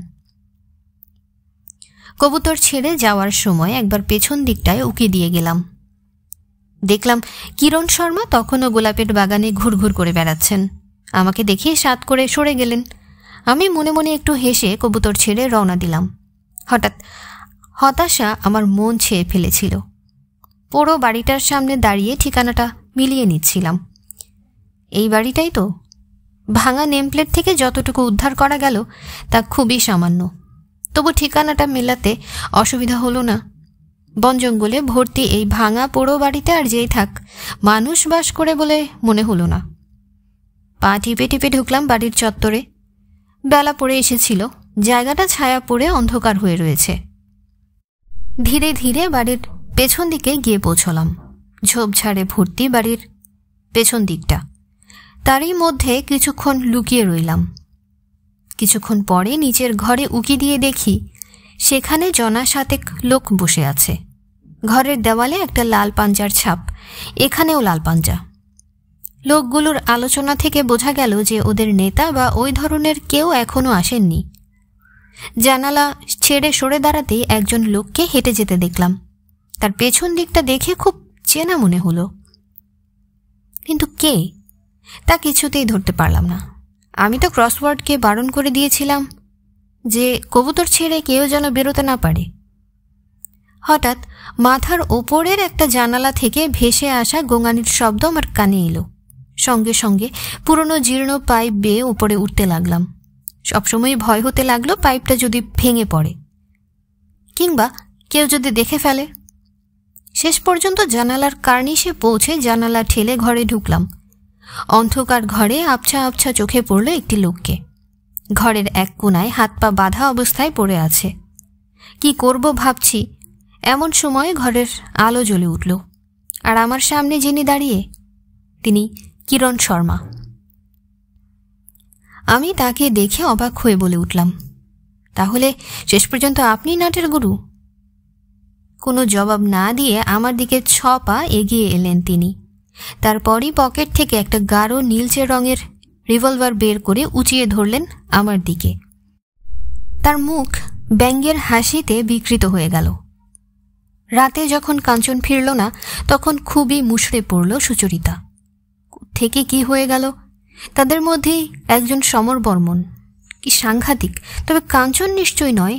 কবুতর ছেড়ে যাওয়ার সময় একবার পেছন দিকটায় উকি দিয়ে গেলাম। দেখলাম কিরণ শর্মা তখনও গোলাপের বাগানে ঘুরঘুর করে বেড়াচ্ছেন। আমাকে দেখিয়ে সাত করে সরে গেলেন। আমি মনে মনে একটু হেসে কবুতর ছেড়ে রওনা দিলাম। হঠাৎ হতাশা আমার মন ছেয়ে ফেলেছিল। পুরো বাড়িটার সামনে দাঁড়িয়ে ঠিকানাটা মিলিয়ে নিচ্ছিলাম। এই বাড়িটাই তো। ভাঙা নেমপ্লেট থেকে যতটুকু উদ্ধার করা গেল তা খুবই সামান্য। তবু ঠিকানাটা মেলাতে অসুবিধা হলো না। বন জঙ্গলে ভর্তি এই ভাঙা পোড়ো বাড়িতে আর যেই থাক, মানুষ বাস করে বলে মনে হলো না। পা টিপে টিপে ঢুকলাম বাড়ির চত্বরে। বেলা পড়ে এসেছিল, জায়গাটা ছায়া পড়ে অন্ধকার হয়ে রয়েছে। ধীরে ধীরে বাড়ির পেছন দিকে গিয়ে পৌঁছলাম। ঝোপঝাড়ে ভর্তি বাড়ির পেছন দিকটা। তারই মধ্যে কিছুক্ষণ লুকিয়ে রইলাম। কিছুক্ষণ পরে নিচের ঘরে উকি দিয়ে দেখি সেখানে জনা সাতেক লোক বসে আছে। ঘরের দেওয়ালে একটা লাল পাঞ্জার ছাপ, এখানেও লাল পাঞ্জা। লোকগুলোর আলোচনা থেকে বোঝা গেল যে ওদের নেতা বা ওই ধরনের কেউ এখনো আসেননি। জানালা ছেড়ে সরে দাঁড়াতেই একজন লোককে হেঁটে যেতে দেখলাম। তার পেছন দিকটা দেখে খুব চেনা মনে হলো, কিন্তু কে তা কিছুতেই ধরতে পারলাম না। আমি তো ক্রসওয়ার্ডকে বারণ করে দিয়েছিলাম যে কবুতর ছেড়ে কেউ যেন বেরোতে না পারে। হঠাৎ মাথার ওপরের একটা জানালা থেকে ভেসে আসা গোঙানির শব্দ আমার কানে এলো। সঙ্গে সঙ্গে পুরনো জীর্ণ পাইপ বেয়ে উপরে উঠতে লাগলাম। সবসময় ভয় হতে লাগলো পাইপটা যদি ভেঙে পড়ে কিংবা কেউ যদি দেখে ফেলে। শেষ পর্যন্ত জানালার কার্নিশে পৌঁছে জানালা ঠেলে ঘরে ঢুকলাম। অন্ধকার ঘরে আবছা আবছা চোখে পড়ল একটি লোককে। ঘরের এক কোণায় হাত পা বাঁধা অবস্থায় পড়ে আছে। কি করব ভাবছি, এমন সময় ঘরের আলো জ্বলে উঠল। আর আমার সামনে যিনি দাঁড়িয়ে, তিনি কিরণ শর্মা। আমি তাকে দেখে অবাক হয়ে বলে উঠলাম, তাহলে শেষ পর্যন্ত আপনি নাটের গুরু? কোনো জবাব না দিয়ে আমার দিকে 6 পা এগিয়ে এলেন তিনি। তারপরই পকেট থেকে একটা গাঢ় নীলচে রঙের রিভলভার বের করে উঁচিয়ে ধরলেন আমার দিকে। তার মুখ ব্যঙ্গের হাসিতে বিকৃত হয়ে গেল। রাতে যখন কাঞ্চন ফিরল না, তখন খুবই মুষড়ে পড়ল সুচরিতা। থেকে কি হয়ে গেল? তাদের মধ্যেই একজন সমর বর্মন। কি সাংঘাতিক! তবে কাঞ্চন নিশ্চয় নয়।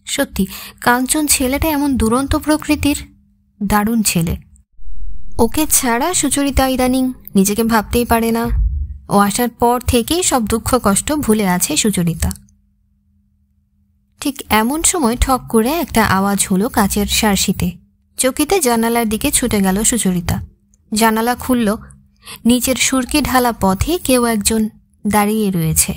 সত্যি কাঞ্চন ছেলেটা এমন দুরন্ত প্রকৃতির, দারুণ ছেলে। ওকে ছাড়া সুচরিতা ইদানিং নিজেকে ভাবতেই পারে না। ও আসার পর থেকেই সব দুঃখ কষ্ট ভুলে আছে সুচরিতা। ঠিক এমন সময় ঠক করে একটা আওয়াজ হলো কাচের সার্সিতে। চকিতে জানালার দিকে ছুটে গেল সুচরিতা। জানালা খুলল। নিচের সুরকি ঢালা পথে কেউ একজন দাঁড়িয়ে রয়েছে।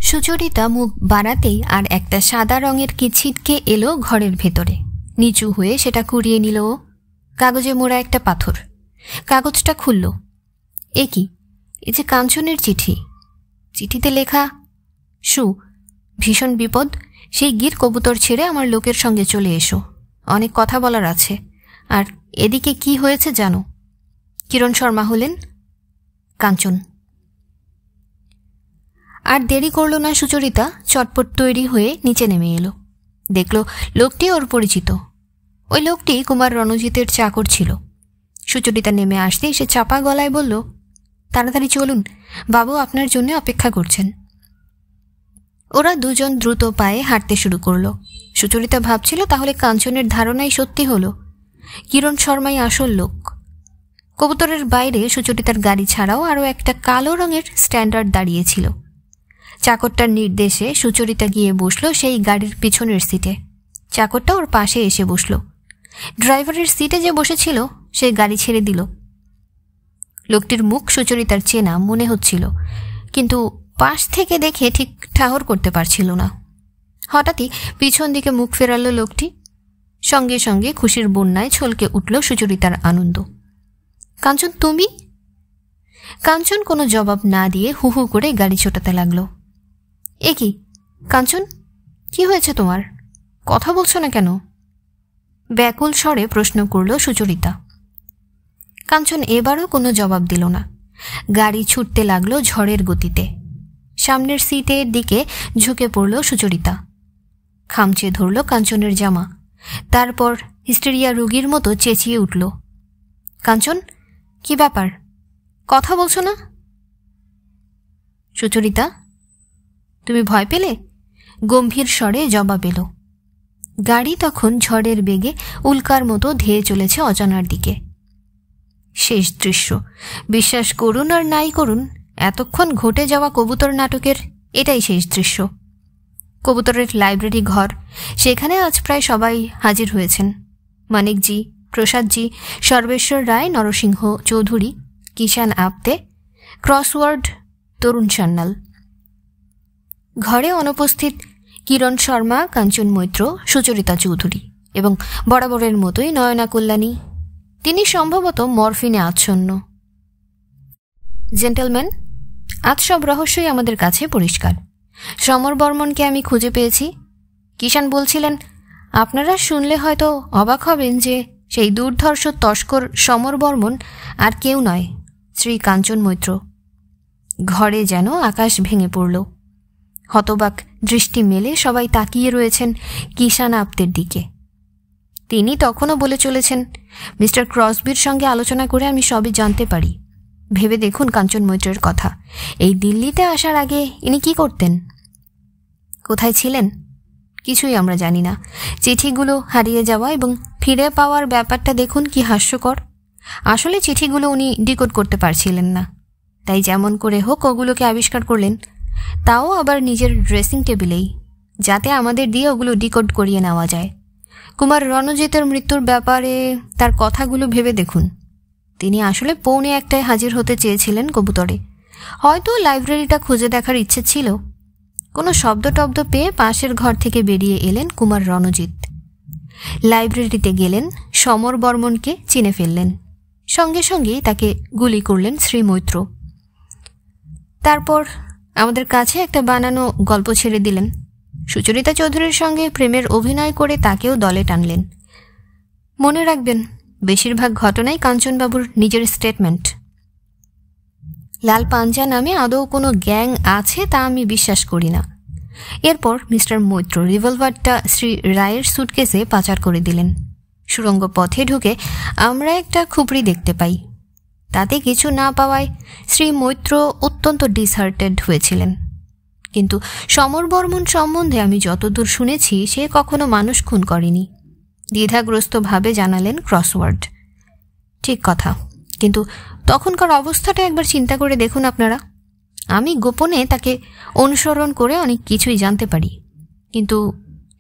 সুচরিতা মুখ বাড়াতেই আর একটা সাদা রঙের কি ছিটকে এলো ঘরের ভেতরে। নিচু হয়ে সেটা কুড়িয়ে নিল ও। কাগজে মোড়া একটা পাথর। কাগজটা খুলল। এ কি? এ যে কাঞ্চনের চিঠি। চিঠিতে লেখা, সু, ভীষণ বিপদ, সেই গির কবুতর ছেড়ে আমার লোকের সঙ্গে চলে এসো, অনেক কথা বলার আছে। আর এদিকে কি হয়েছে জানো? কিরণ শর্মা হলেন কাঞ্চন। আর দেরি করল না সুচরিতা, চটপট তৈরি হয়ে নিচে নেমে এলো। দেখল লোকটি ওর পরিচিত। ওই লোকটি কুমার রণজিতের চাকর ছিল। সুচরিতা নেমে আসতেই সে চাপা গলায় বলল, তাড়াতাড়ি চলুন, বাবু আপনার জন্য অপেক্ষা করছেন। ওরা দুজন দ্রুত পায়ে হাঁটতে শুরু করলো। সুচরিতা ভাবছিল তাহলে কাঞ্চনের ধারণাই সত্যি হলো, কিরণ শর্মাই আসল লোক। কবুতরের বাইরে সুচরিতার গাড়ি ছাড়াও আরও একটা কালো রঙের স্ট্যান্ডার্ড দাঁড়িয়েছিল। চাকরটার নির্দেশে সুচরিতা গিয়ে বসল সেই গাড়ির পিছনের সিটে। চাকরটা ওর পাশে এসে বসল। ড্রাইভারের সিটে যে বসেছিল সে গাড়ি ছেড়ে দিল। লোকটির মুখ সুচরিতার চেনা মনে হচ্ছিল, কিন্তু পাশ থেকে দেখে ঠিক ঠাহর করতে পারছিল না। হঠাৎই পিছন দিকে মুখ ফেরালো লোকটি। সঙ্গে সঙ্গে খুশির বন্যায় ছলকে উঠল সুচরিতার আনন্দ। কাঞ্চন, তুমি? কাঞ্চন কোনো জবাব না দিয়ে হু হু করে গাড়ি ছোটাতে লাগলো। এ কি কাঞ্চন, কি হয়েছে তোমার? কথা বলছো না কেন? ব্যাকুল স্বরে প্রশ্ন করল সুচরিতা। কাঞ্চন এবারও কোনো জবাব দিল না। গাড়ি ছুটতে লাগলো ঝড়ের গতিতে। সামনের সিটের দিকে ঝুঁকে পড়ল সুচরিতা। খামচে ধরল কাঞ্চনের জামা। তারপর হিস্টেরিয়া রোগীর মতো চেঁচিয়ে উঠল, কাঞ্চন, কি ব্যাপার? কথা বলছো না? সুচরিতা, তুমি ভয় পেলে? গম্ভীর স্বরে জবাব এলো। গাড়ি তখন ঝড়ের বেগে উল্কার মতো ধেয়ে চলেছে অজানার দিকে। শেষ দৃশ্য। বিশ্বাস করুন আর নাই করুন, এতক্ষণ ঘটে যাওয়া কবুতর নাটকের এটাই শেষ দৃশ্য। কবুতরের লাইব্রেরি ঘর, সেখানে আজ প্রায় সবাই হাজির হয়েছেন। মানিকজি, প্রসাদজি, সর্বেশ্বর রায়, নরসিংহ চৌধুরী, কিষান আপতে, ক্রসওয়ার্ড, তরুণ সান্যাল। ঘরে অনুপস্থিত কিরণ শর্মা, কাঞ্চন মৈত্র, সুচরিতা চৌধুরী এবং বরাবরের মতোই নয়না কল্যাণী। তিনি সম্ভবত মরফিনে আচ্ছন্ন। জেন্টলম্যান, আজ সব রহস্যই আমাদের কাছে পরিষ্কার। সমর বর্মনকে আমি খুঁজে পেয়েছি। কিষান বলছিলেন, আপনারা শুনলে হয়তো অবাক হবেন যে সেই দুর্ধর্ষ তস্কর সমর বর্মন আর কেউ নয়, শ্রী কাঞ্চন মৈত্র। ঘরে যেন আকাশ ভেঙে পড়ল। হতবাক দৃষ্টি মেলে সবাই তাকিয়ে রয়েছেন কিষান আপতের দিকে। তিনি তখনও বলে চলেছেন, মিস্টার ক্রসবির সঙ্গে আলোচনা করে আমি সবই জানতে পারি। ভেবে দেখুন কাঞ্চন মৈত্রের কথা। এই দিল্লিতে আসার আগে ইনি কি করতেন? কোথায় ছিলেন? কিছুই আমরা জানি না। চিঠিগুলো হারিয়ে যাওয়া এবং ফিরে পাওয়ার ব্যাপারটা দেখুন কি হাস্যকর। আসলে চিঠিগুলো উনি ডিকোড করতে পারছিলেন না, তাই যেমন করে হোক ওগুলোকে আবিষ্কার করলেন, তাও আবার নিজের ড্রেসিং টেবিলেই, যাতে আমাদের দিয়ে ওগুলো ডিকোড করিয়ে নেওয়া যায়। কুমার রণজিতের মৃত্যুর ব্যাপারে তার কথাগুলো ভেবে দেখুন। তিনি আসলে 1:45 হাজির হতে চেয়েছিলেন কবুতরে। হয়তো লাইব্রেরিটা খুঁজে দেখার ইচ্ছে ছিল। কোনো শব্দ টব্দ পেয়ে পাশের ঘর থেকে বেরিয়ে এলেন কুমার রণজিৎ। লাইব্রেরিতে গেলেন, সমর বর্মনকে চিনে ফেললেন। সঙ্গে সঙ্গেই তাকে গুলি করলেন শ্রী মৈত্র। তারপর আমাদের কাছে একটা বানানো গল্প ছেড়ে দিলেন। সুচরিতা চৌধুরীর সঙ্গে প্রেমের অভিনয় করে তাকেও দলে টানলেন। মনে রাখবেন, বেশিরভাগ ঘটনাই কাঞ্চনবাবুর নিজের স্টেটমেন্ট। লাল পাঞ্জা নামে আদৌ কোনো গ্যাং আছে তা আমি বিশ্বাস করি না। এরপর মিস্টার মৈত্র রিভলভারটা শ্রী রায়ের সুটকেসে পাচার করে দিলেন। সুড়ঙ্গ পথে ঢুকে আমরা একটা খুপড়ি দেখতে পাই। তাতে কিছু না পাওয়ায় শ্রী মৈত্র অত্যন্ত ডিসহার্টেড হয়েছিলেন। কিন্তু সমর বর্মন সম্বন্ধে আমি যতদূর শুনেছি সে কখনো মানুষ খুন করেনি, দ্বিধাগ্রস্তভাবে জানালেন ক্রসওয়ার্ড। ঠিক কথা, কিন্তু তখনকার অবস্থাটা একবার চিন্তা করে দেখুন আপনারা। আমি গোপনে তাকে অনুসরণ করে অনেক কিছুই জানতে পারি, কিন্তু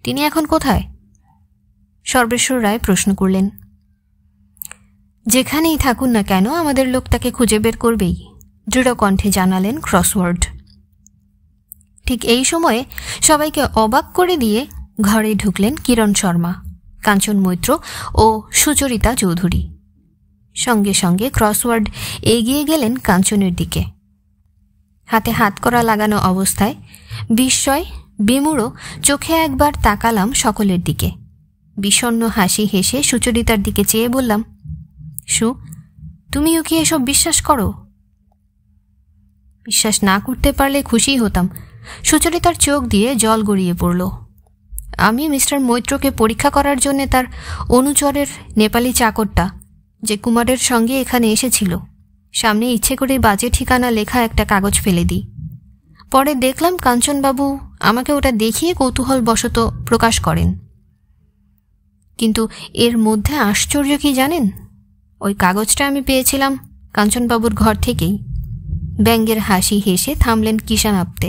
তিনি এখন কোথায়? সর্বেশ্বর রায় প্রশ্ন করলেন। যেখানেই থাকুন না কেন আমাদের লোক তাকে খুঁজে বের করবেই, দৃঢ় কণ্ঠে জানালেন ক্রসওয়ার্ড। ঠিক এই সময়ে সবাইকে অবাক করে দিয়ে ঘরে ঢুকলেন কিরণ শর্মা, কাঞ্চন মৈত্র ও সুচরিতা চৌধুরী। সঙ্গে সঙ্গে ক্রসওয়ার্ড এগিয়ে গেলেন কাঞ্চনের দিকে। হাতে হাতকড়া লাগানো অবস্থায় বিস্ময় বিমূঢ় চোখে একবার তাকালাম সকলের দিকে। বিষণ্ণ হাসি হেসে সুচরিতার দিকে চেয়ে বললাম, সু, তুমিও কি এসব বিশ্বাস করো? বিশ্বাস না করতে পারলে খুশি হতাম। সুচরিতার চোখ দিয়ে জল গড়িয়ে পড়ল। আমি মিস্টার মৈত্রকে পরীক্ষা করার জন্য তার অনুচরের নেপালি চাকরটা যে কুমারের সঙ্গে এখানে এসেছিল সামনে ইচ্ছে করে বাজে ঠিকানা লেখা একটা কাগজ ফেলে দিই। পরে দেখলাম কাঞ্চনবাবু আমাকে ওটা দেখিয়ে কৌতূহলবশত প্রকাশ করেন। কিন্তু এর মধ্যে আশ্চর্য কি জানেন? ওই কাগজটা আমি পেয়েছিলাম কাঞ্চনবাবুর ঘর থেকেই। ব্যঙ্গের হাসি হেসে থামলেন কিষান আপতে।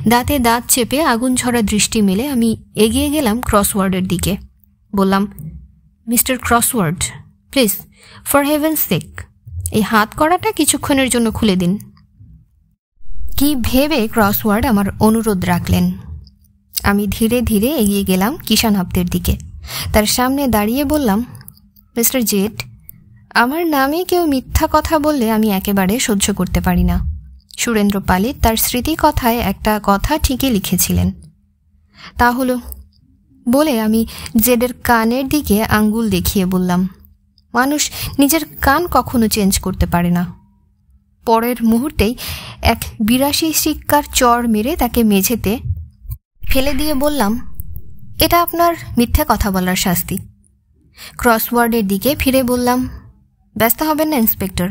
দাঁতে দাঁত চেপে আগুন ঝরা দৃষ্টি মেলে আমি এগিয়ে গেলাম ক্রসওয়ার্ডের দিকে। বললাম, mister Crossword, please, for heaven's sake, এই হাত কড়াটা কিছুক্ষণের জন্য খুলে দিন। কি ভেবে ক্রসওয়ার্ড আমার অনুরোধ রাখলেন। আমি ধীরে ধীরে এগিয়ে গেলাম কিষান আপ্তের দিকে। তার সামনে দাঁড়িয়ে বললাম, মিস্টার জেড, আমার নামে কেউ মিথ্যা কথা বললে আমি একেবারে সহ্য করতে পারি না। সুরেন্দ্র পালিত তার স্মৃতি কথায় একটা কথা ঠিকই লিখেছিলেন। তা হলো বলে আমি জেডের কানের দিকে আঙ্গুল দেখিয়ে বললাম, মানুষ নিজের কান কখনো চেঞ্জ করতে পারে না। পরের মুহূর্তেই এক 82 শিক্ষার চড় মেরে তাকে মেঝেতে ফেলে দিয়ে বললাম, এটা আপনার মিথ্যে কথা বলার শাস্তি। ক্রসওয়ার্ডের দিকে ফিরে বললাম, ব্যস্ত হবেন না ইন্সপেক্টর,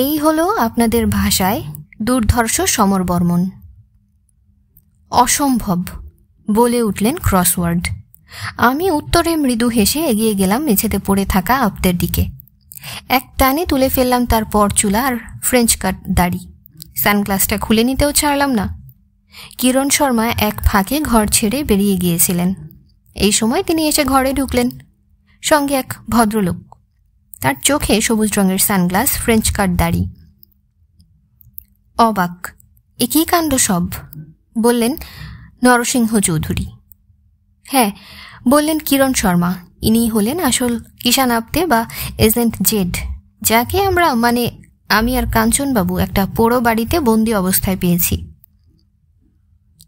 এই হলো আপনাদের ভাষায় দুর্ধর্ষ সমর বর্মন। অসম্ভব, বলে উঠলেন ক্রসওয়ার্ড। আমি উত্তরে মৃদু হেসে এগিয়ে গেলাম মেঝেতে পড়ে থাকা আপ্তের দিকে। এক টানে তুলে ফেললাম তার পরচুলা আর ফ্রেঞ্চ কাট দাড়ি। সানগ্লাসটা খুলে নিতেও ছাড়লাম না। কিরণ শর্মা এক ফাঁকে ঘর ছেড়ে বেরিয়ে গিয়েছিলেন। এই সময় তিনি এসে ঘরে ঢুকলেন, সঙ্গে এক ভদ্রলোক। তার চোখে সবুজ রঙের সানগ্লাস, ফ্রেঞ্চ কাট দাড়ি। অবাক, এ কী কাণ্ড সব, বললেন নরসিংহ চৌধুরী। হ্যাঁ, বললেন কিরণ শর্মা। ইনি হলেন আসল কিষান আপ্তে বা এজেন্ট জেড, যাকে আমরা, মানে আমি আর কাঞ্চনবাবু, একটা পোড়ো বাড়িতে বন্দি অবস্থায় পেয়েছি।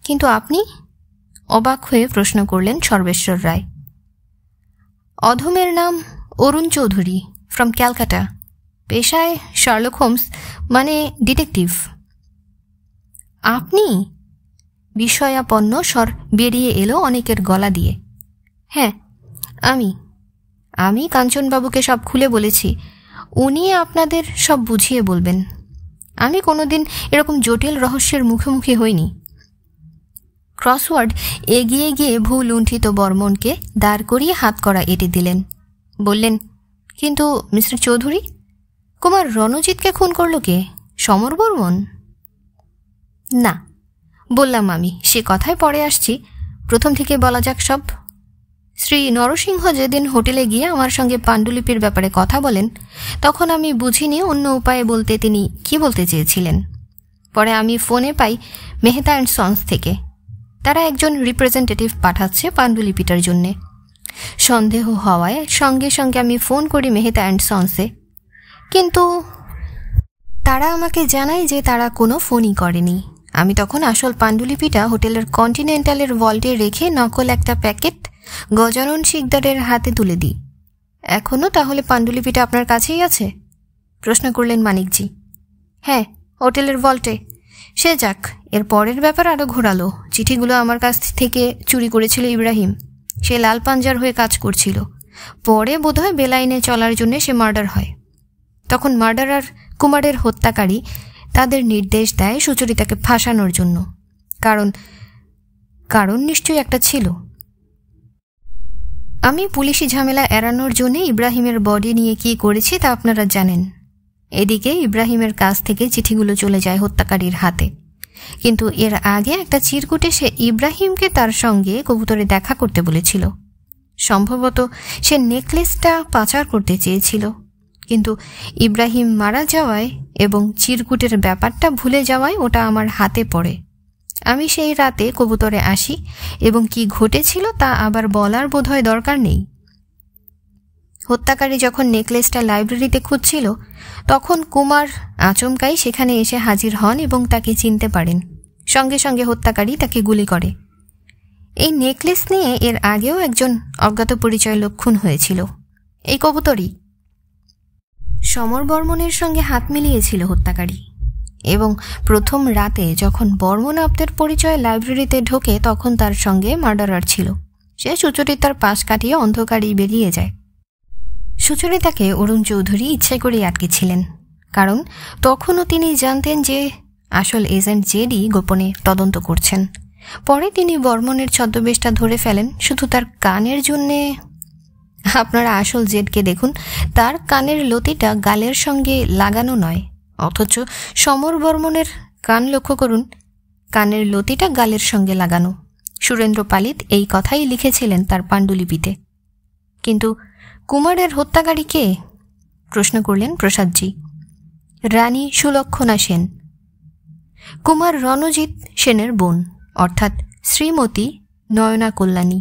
কিন্তু আপনি? অবাক হয়ে প্রশ্ন করলেন সর্বেশ্বর রায়। অধমের নাম অরুণ চৌধুরী, ফ্রম ক্যালকাটা, পেশায় শার্লক হোমস, মানে ডিটেকটিভ। আপনি? বিস্ময়াপন্ন স্বর বেরিয়ে এলো অনেকের গলা দিয়ে। হ্যাঁ, আমি কাঞ্চনবাবুকে সব খুলে বলেছি, উনি আপনাদের সব বুঝিয়ে বলবেন। আমি কোনোদিন এরকম জটিল রহস্যের মুখোমুখি হইনি। ক্রসওয়ার্ড এগিয়ে গিয়ে ভুল লুণ্ঠিত বর্মনকে দাঁড় করিয়ে হাত করা এঁটে দিলেন। বললেন, কিন্তু মিস্টার চৌধুরী, কুমার রণজিৎকে খুন করল কে? সমর বর্মন? না, বললাম আমি, সে কথায় পরে আসছি, প্রথম থেকে বলা যাক সব। শ্রী নরসিংহ যেদিন হোটেলে গিয়ে আমার সঙ্গে পাণ্ডুলিপির ব্যাপারে কথা বলেন, তখন আমি বুঝিনি অন্য উপায়ে বলতে তিনি কি বলতে চেয়েছিলেন। পরে আমি ফোনে পাই মেহতা অ্যান্ড সন্স থেকে, তারা একজন রিপ্রেজেন্টেটিভ পাঠাচ্ছে পাণ্ডুলিপিটার জন্যে। সন্দেহ হওয়ায় সঙ্গে সঙ্গে আমি ফোন করি মেহতা অ্যান্ড সন্সে, কিন্তু তারা আমাকে জানায় যে তারা কোনো ফোনই করেনি। আমি তখন আসল পাণ্ডুলিপিটা হোটেলের কন্টিনেন্টালের ভল্টে রেখে নকল একটা প্যাকেট গজানন শিকদারের হাতে তুলে দিই। এখনও তাহলে পাণ্ডুলিপিটা আপনার কাছেই আছে? প্রশ্ন করলেন মানিকজি। হ্যাঁ, হোটেলের ভল্টে। সে যাক, এর পরের ব্যাপার আরও ঘোরালো। চিঠিগুলো আমার কাছ থেকে চুরি করেছিল ইব্রাহিম। সে লাল পাঞ্জার হয়ে কাজ করছিল। পরে বোধহয় বেলাইনে চলার জন্য সে মার্ডার হয়। তখন মার্ডারার কুমারের হত্যাকারী তাদের নির্দেশ দেয় সুচরিতাকে ফাঁসানোর জন্য। কারণ নিশ্চয়ই একটা ছিল। আমি পুলিশি ঝামেলা এড়ানোর জন্য ইব্রাহিমের বডি নিয়ে কি করেছি তা আপনারা জানেন। এদিকে ইব্রাহিমের কাছ থেকে চিঠিগুলো চলে যায় হত্যাকারীর হাতে। কিন্তু এর আগে একটা চিরকুটে সে ইব্রাহিমকে তার সঙ্গে কবুতরে দেখা করতে বলেছিল। সম্ভবত সে নেকলেসটা পাচার করতে চেয়েছিল, কিন্তু ইব্রাহিম মারা যাওয়ায় এবং চিরকুটের ব্যাপারটা ভুলে যাওয়ায় ওটা আমার হাতে পড়ে। আমি সেই রাতে কবুতরে আসি এবং কি ঘটেছিল তা আবার বলার বোধহয় দরকার নেই। হত্যাকারী যখন নেকলেসটা লাইব্রেরিতে খুঁজছিল, তখন কুমার আচমকাই সেখানে এসে হাজির হন এবং তাকে চিনতে পারেন। সঙ্গে সঙ্গে হত্যাকারী তাকে গুলি করে। এই নেকলেস নিয়ে এর আগেও একজন অজ্ঞাত পরিচয় লক্ষণ হয়েছিল, এই কবুতরই। সমর বর্মনের সঙ্গে হাত মিলিয়েছিল হত্যাকারী, এবং প্রথম রাতে যখন বর্মন আপ্তের পরিচয় লাইব্রেরিতে ঢোকে, তখন তার সঙ্গে মার্ডারার ছিল। সে সুচরিতার পাশ কাটিয়ে অন্ধকারেই বেরিয়ে যায়। সুচরিতাকে অরুণ চৌধুরী ইচ্ছে করেই আটকেছিলেন, কারণ তখনও তিনি জানতেন যে আসল এজেন্ট জেডি গোপনে তদন্ত করছেন। পরে তিনি বর্মনের ছদ্মবেশটা ধরে ফেলেন শুধু তার কানের জন্যে। আপনারা আসল জেডকে দেখুন, তার কানের লতিটা গালের সঙ্গে লাগানো নয়, অথচ সমর বর্মনের কান লক্ষ্য করুন, কানের লতিটা গালের সঙ্গে লাগানো। সুরেন্দ্র পালিত এই কথাই লিখেছিলেন তার পাণ্ডুলিপিতে। কিন্তু কুমারের হত্যাকারী কে? প্রশ্ন করলেন প্রসাদজি। রানী সুলক্ষণা সেন, কুমার রণজিৎ সেনের বোন, অর্থাৎ শ্রীমতী নয়না কল্যাণী।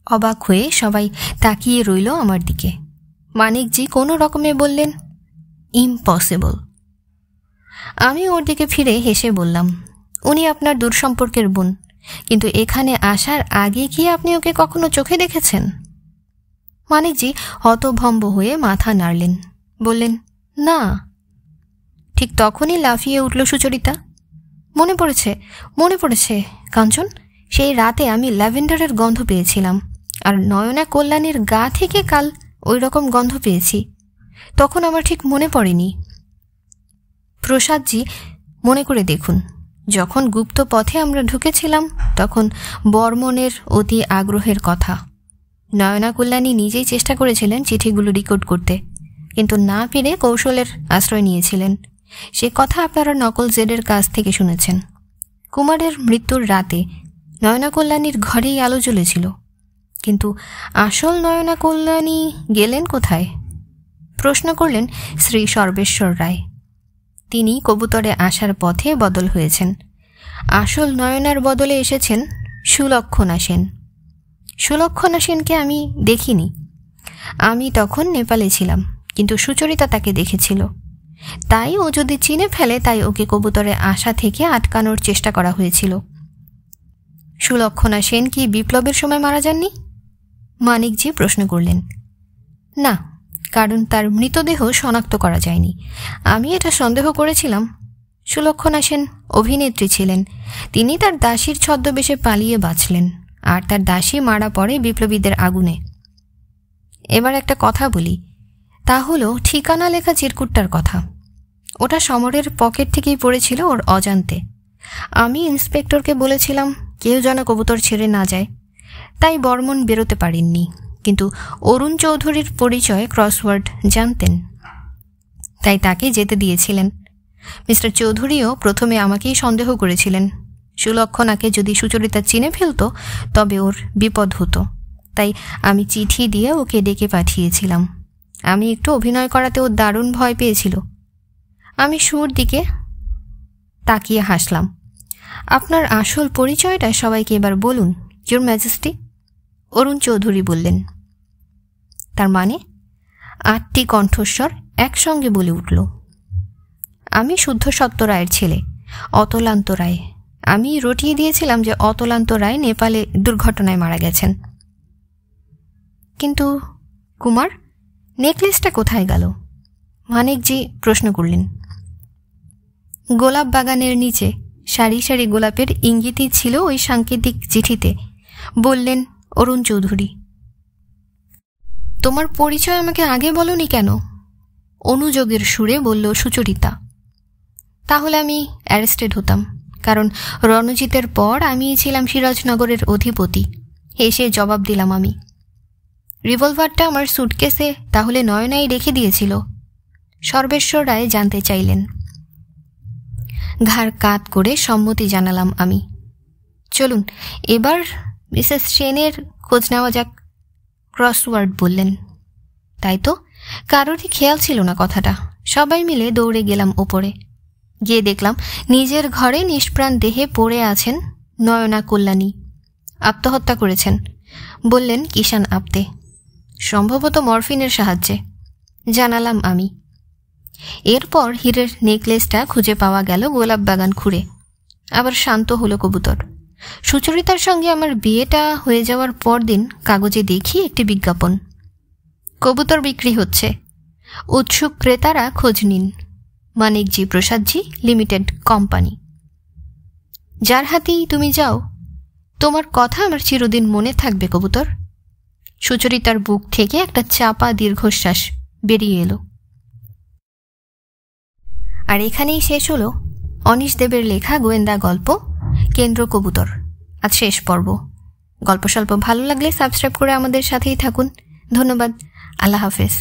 অবাক হয়ে সবাই তাকিয়ে রইল আমার দিকে। মানিকজি কোনো রকমে বললেন, ইম্পসিবল। আমি ওর দিকে ফিরে হেসে বললাম, উনি আপনার দূর সম্পর্কের বোন, কিন্তু এখানে আসার আগে কি আপনি ওকে কখনো চোখে দেখেছেন? মানিকজি হতভম্ব হয়ে মাথা নাড়লেন, বললেন, না। ঠিক তখনই লাফিয়ে উঠল সুচরিতা, মনে পড়েছে কাঞ্চন, সেই রাতে আমি ল্যাভেন্ডারের গন্ধ পেয়েছিলাম, আর নয়না কল্যাণীর গা থেকে কাল ওই রকম গন্ধ পেয়েছি। তখন আমার ঠিক মনে পড়েনি। প্রসাদজি, মনে করে দেখুন, যখন গুপ্ত পথে আমরা ঢুকেছিলাম তখন বর্মনের অতি আগ্রহের কথা। নয়না কল্যাণী নিজেই চেষ্টা করেছিলেন চিঠিগুলো রেকর্ড করতে, কিন্তু না পেরে কৌশলের আশ্রয় নিয়েছিলেন। সে কথা আপনারা নকল জেডের কাছ থেকে শুনেছেন। কুমারের মৃত্যুর রাতে নয়না কল্যাণীর ঘরেই আলো জ্বলেছিল, কিন্তু আসল নয়না কল্যাণী গেলেন কোথায়? প্রশ্ন করলেন শ্রী সর্বেশ্বর রায়। তিনি কবুতরে আসার পথে বদল হয়েছেন। আসল নয়নার বদলে এসেছেন সুলক্ষণা সেন। সুলক্ষণা সেনকে আমি দেখিনি। আমি তখন নেপালে ছিলাম, কিন্তু সুচরিতা তাকে দেখেছিল। তাই ও যদি চিনে ফেলে, তাই ওকে কবুতরে আসা থেকে আটকানোর চেষ্টা করা হয়েছিল। সুলক্ষণা সেন কি বিপ্লবের সময় মারা যাননি? মানিকজি প্রশ্ন করলেন। না, কারণ তার মৃতদেহ শনাক্ত করা যায়নি। আমি এটা সন্দেহ করেছিলাম। সুলক্ষণা সেন অভিনেত্রী ছিলেন। তিনি তার দাসীর ছদ্মবেশে পালিয়ে বাঁচলেন, আর তার দাসী মারা পড়ে বিপ্লবীদের আগুনে। এবার একটা কথা বলি, তা হলো ঠিকানা লেখা চিরকুটটার কথা। ওটা সমরের পকেট থেকেই পড়েছিল ওর অজান্তে। আমি ইন্সপেক্টরকে বলেছিলাম কেউ যেন কবুতর ছেড়ে না যায়, তাই বর্মন বেরোতে পারেননি। কিন্তু অরুণ চৌধুরীর পরিচয় ক্রসওয়ার্ড জানতেন, তাই তাকে যেতে দিয়েছিলেন। মিস্টার চৌধুরীও প্রথমে আমাকেই সন্দেহ করেছিলেন। সুলক্ষণাকে যদি সুচরিতা চিনে ফেলত তবে ওর বিপদ হতো, তাই আমি চিঠি দিয়ে ওকে ডেকে পাঠিয়েছিলাম। আমি একটু অভিনয় করাতে ও দারুণ ভয় পেয়েছিল। আমি সুর দিকে তাকিয়ে হাসলাম। আপনার আসল পরিচয়টা সবাইকে এবার বলুন, ইয়োর ম্যাজেস্টি। অরুণ চৌধুরী বললেন। তার মানে? 8টি কণ্ঠস্বর একসঙ্গে বলে উঠল। আমি শুদ্ধ সত্য রায়ের ছেলে, অতলান্ত রায়। আমি রটিয়ে দিয়েছিলাম যে অতলান্ত রায় নেপালে দুর্ঘটনায় মারা গেছেন। কিন্তু কুমার, নেকলেসটা কোথায় গেল? মানিকজি প্রশ্ন করলেন। গোলাপ বাগানের নিচে সারি সারি গোলাপের ইঙ্গিতই ছিল ওই সাংকেতিক চিঠিতে, বললেন অরুণ চৌধুরী। তোমার পরিচয় আমাকে আগে বলনি কেন? অনুযোগের সুরে বলল সুচরিতা। তাহলে আমি অ্যারেস্টেড হতাম, কারণ রণজিতের পর আমিই ছিলাম সিরাজনগরের অধিপতি। এসে জবাব দিলাম আমি। রিভলভারটা আমার সুটকেসে তাহলে নয়নাই রেখে দিয়েছিল? সর্বেশ্বর রায় জানতে চাইলেন। ঘাড় কাত করে সম্মতি জানালাম আমি। চলুন এবার মিসেস সেনের খোঁজ নেওয়া যাক, ক্রসওয়ার্ড বললেন। তাই তো, কারোরই খেয়াল ছিল না কথাটা। সবাই মিলে দৌড়ে গেলাম ওপরে। গিয়ে দেখলাম নিজের ঘরে নিষ্প্রাণ দেহে পড়ে আছেন নয়না কল্যাণী। আত্মহত্যা করেছেন বললেন কিষান আপ্তে, সম্ভবত মরফিনের সাহায্যে, জানালাম আমি। এরপর হীরের নেকলেসটা খুঁজে পাওয়া গেল গোলাপ বাগান খুঁড়ে। আবার শান্ত হলো কবুতর। সুচরিতার সঙ্গে আমার বিয়েটা হয়ে যাওয়ার পরদিন কাগজে দেখি একটি বিজ্ঞাপন, কবুতর বিক্রি হচ্ছে, উৎসুক ক্রেতারা খোঁজ নিন, মানিকজি প্রসাদজি লিমিটেড কোম্পানি। যার হাতেই তুমি যাও, তোমার কথা আমার চিরদিন মনে থাকবে কবুতর। সুচরিতার বুক থেকে একটা চাপা দীর্ঘশ্বাস বেরিয়ে এলো। আর এখানেই শেষ হলো অনিশ দেবের লেখা গোয়েন্দা গল্প কেন্দ্র কবুতর। আজ শেষ পর্ব। গল্প স্বল্প ভালো লাগলে সাবস্ক্রাইব করে আমাদের সাথেই থাকুন। ধন্যবাদ। আল্লাহ হাফেজ।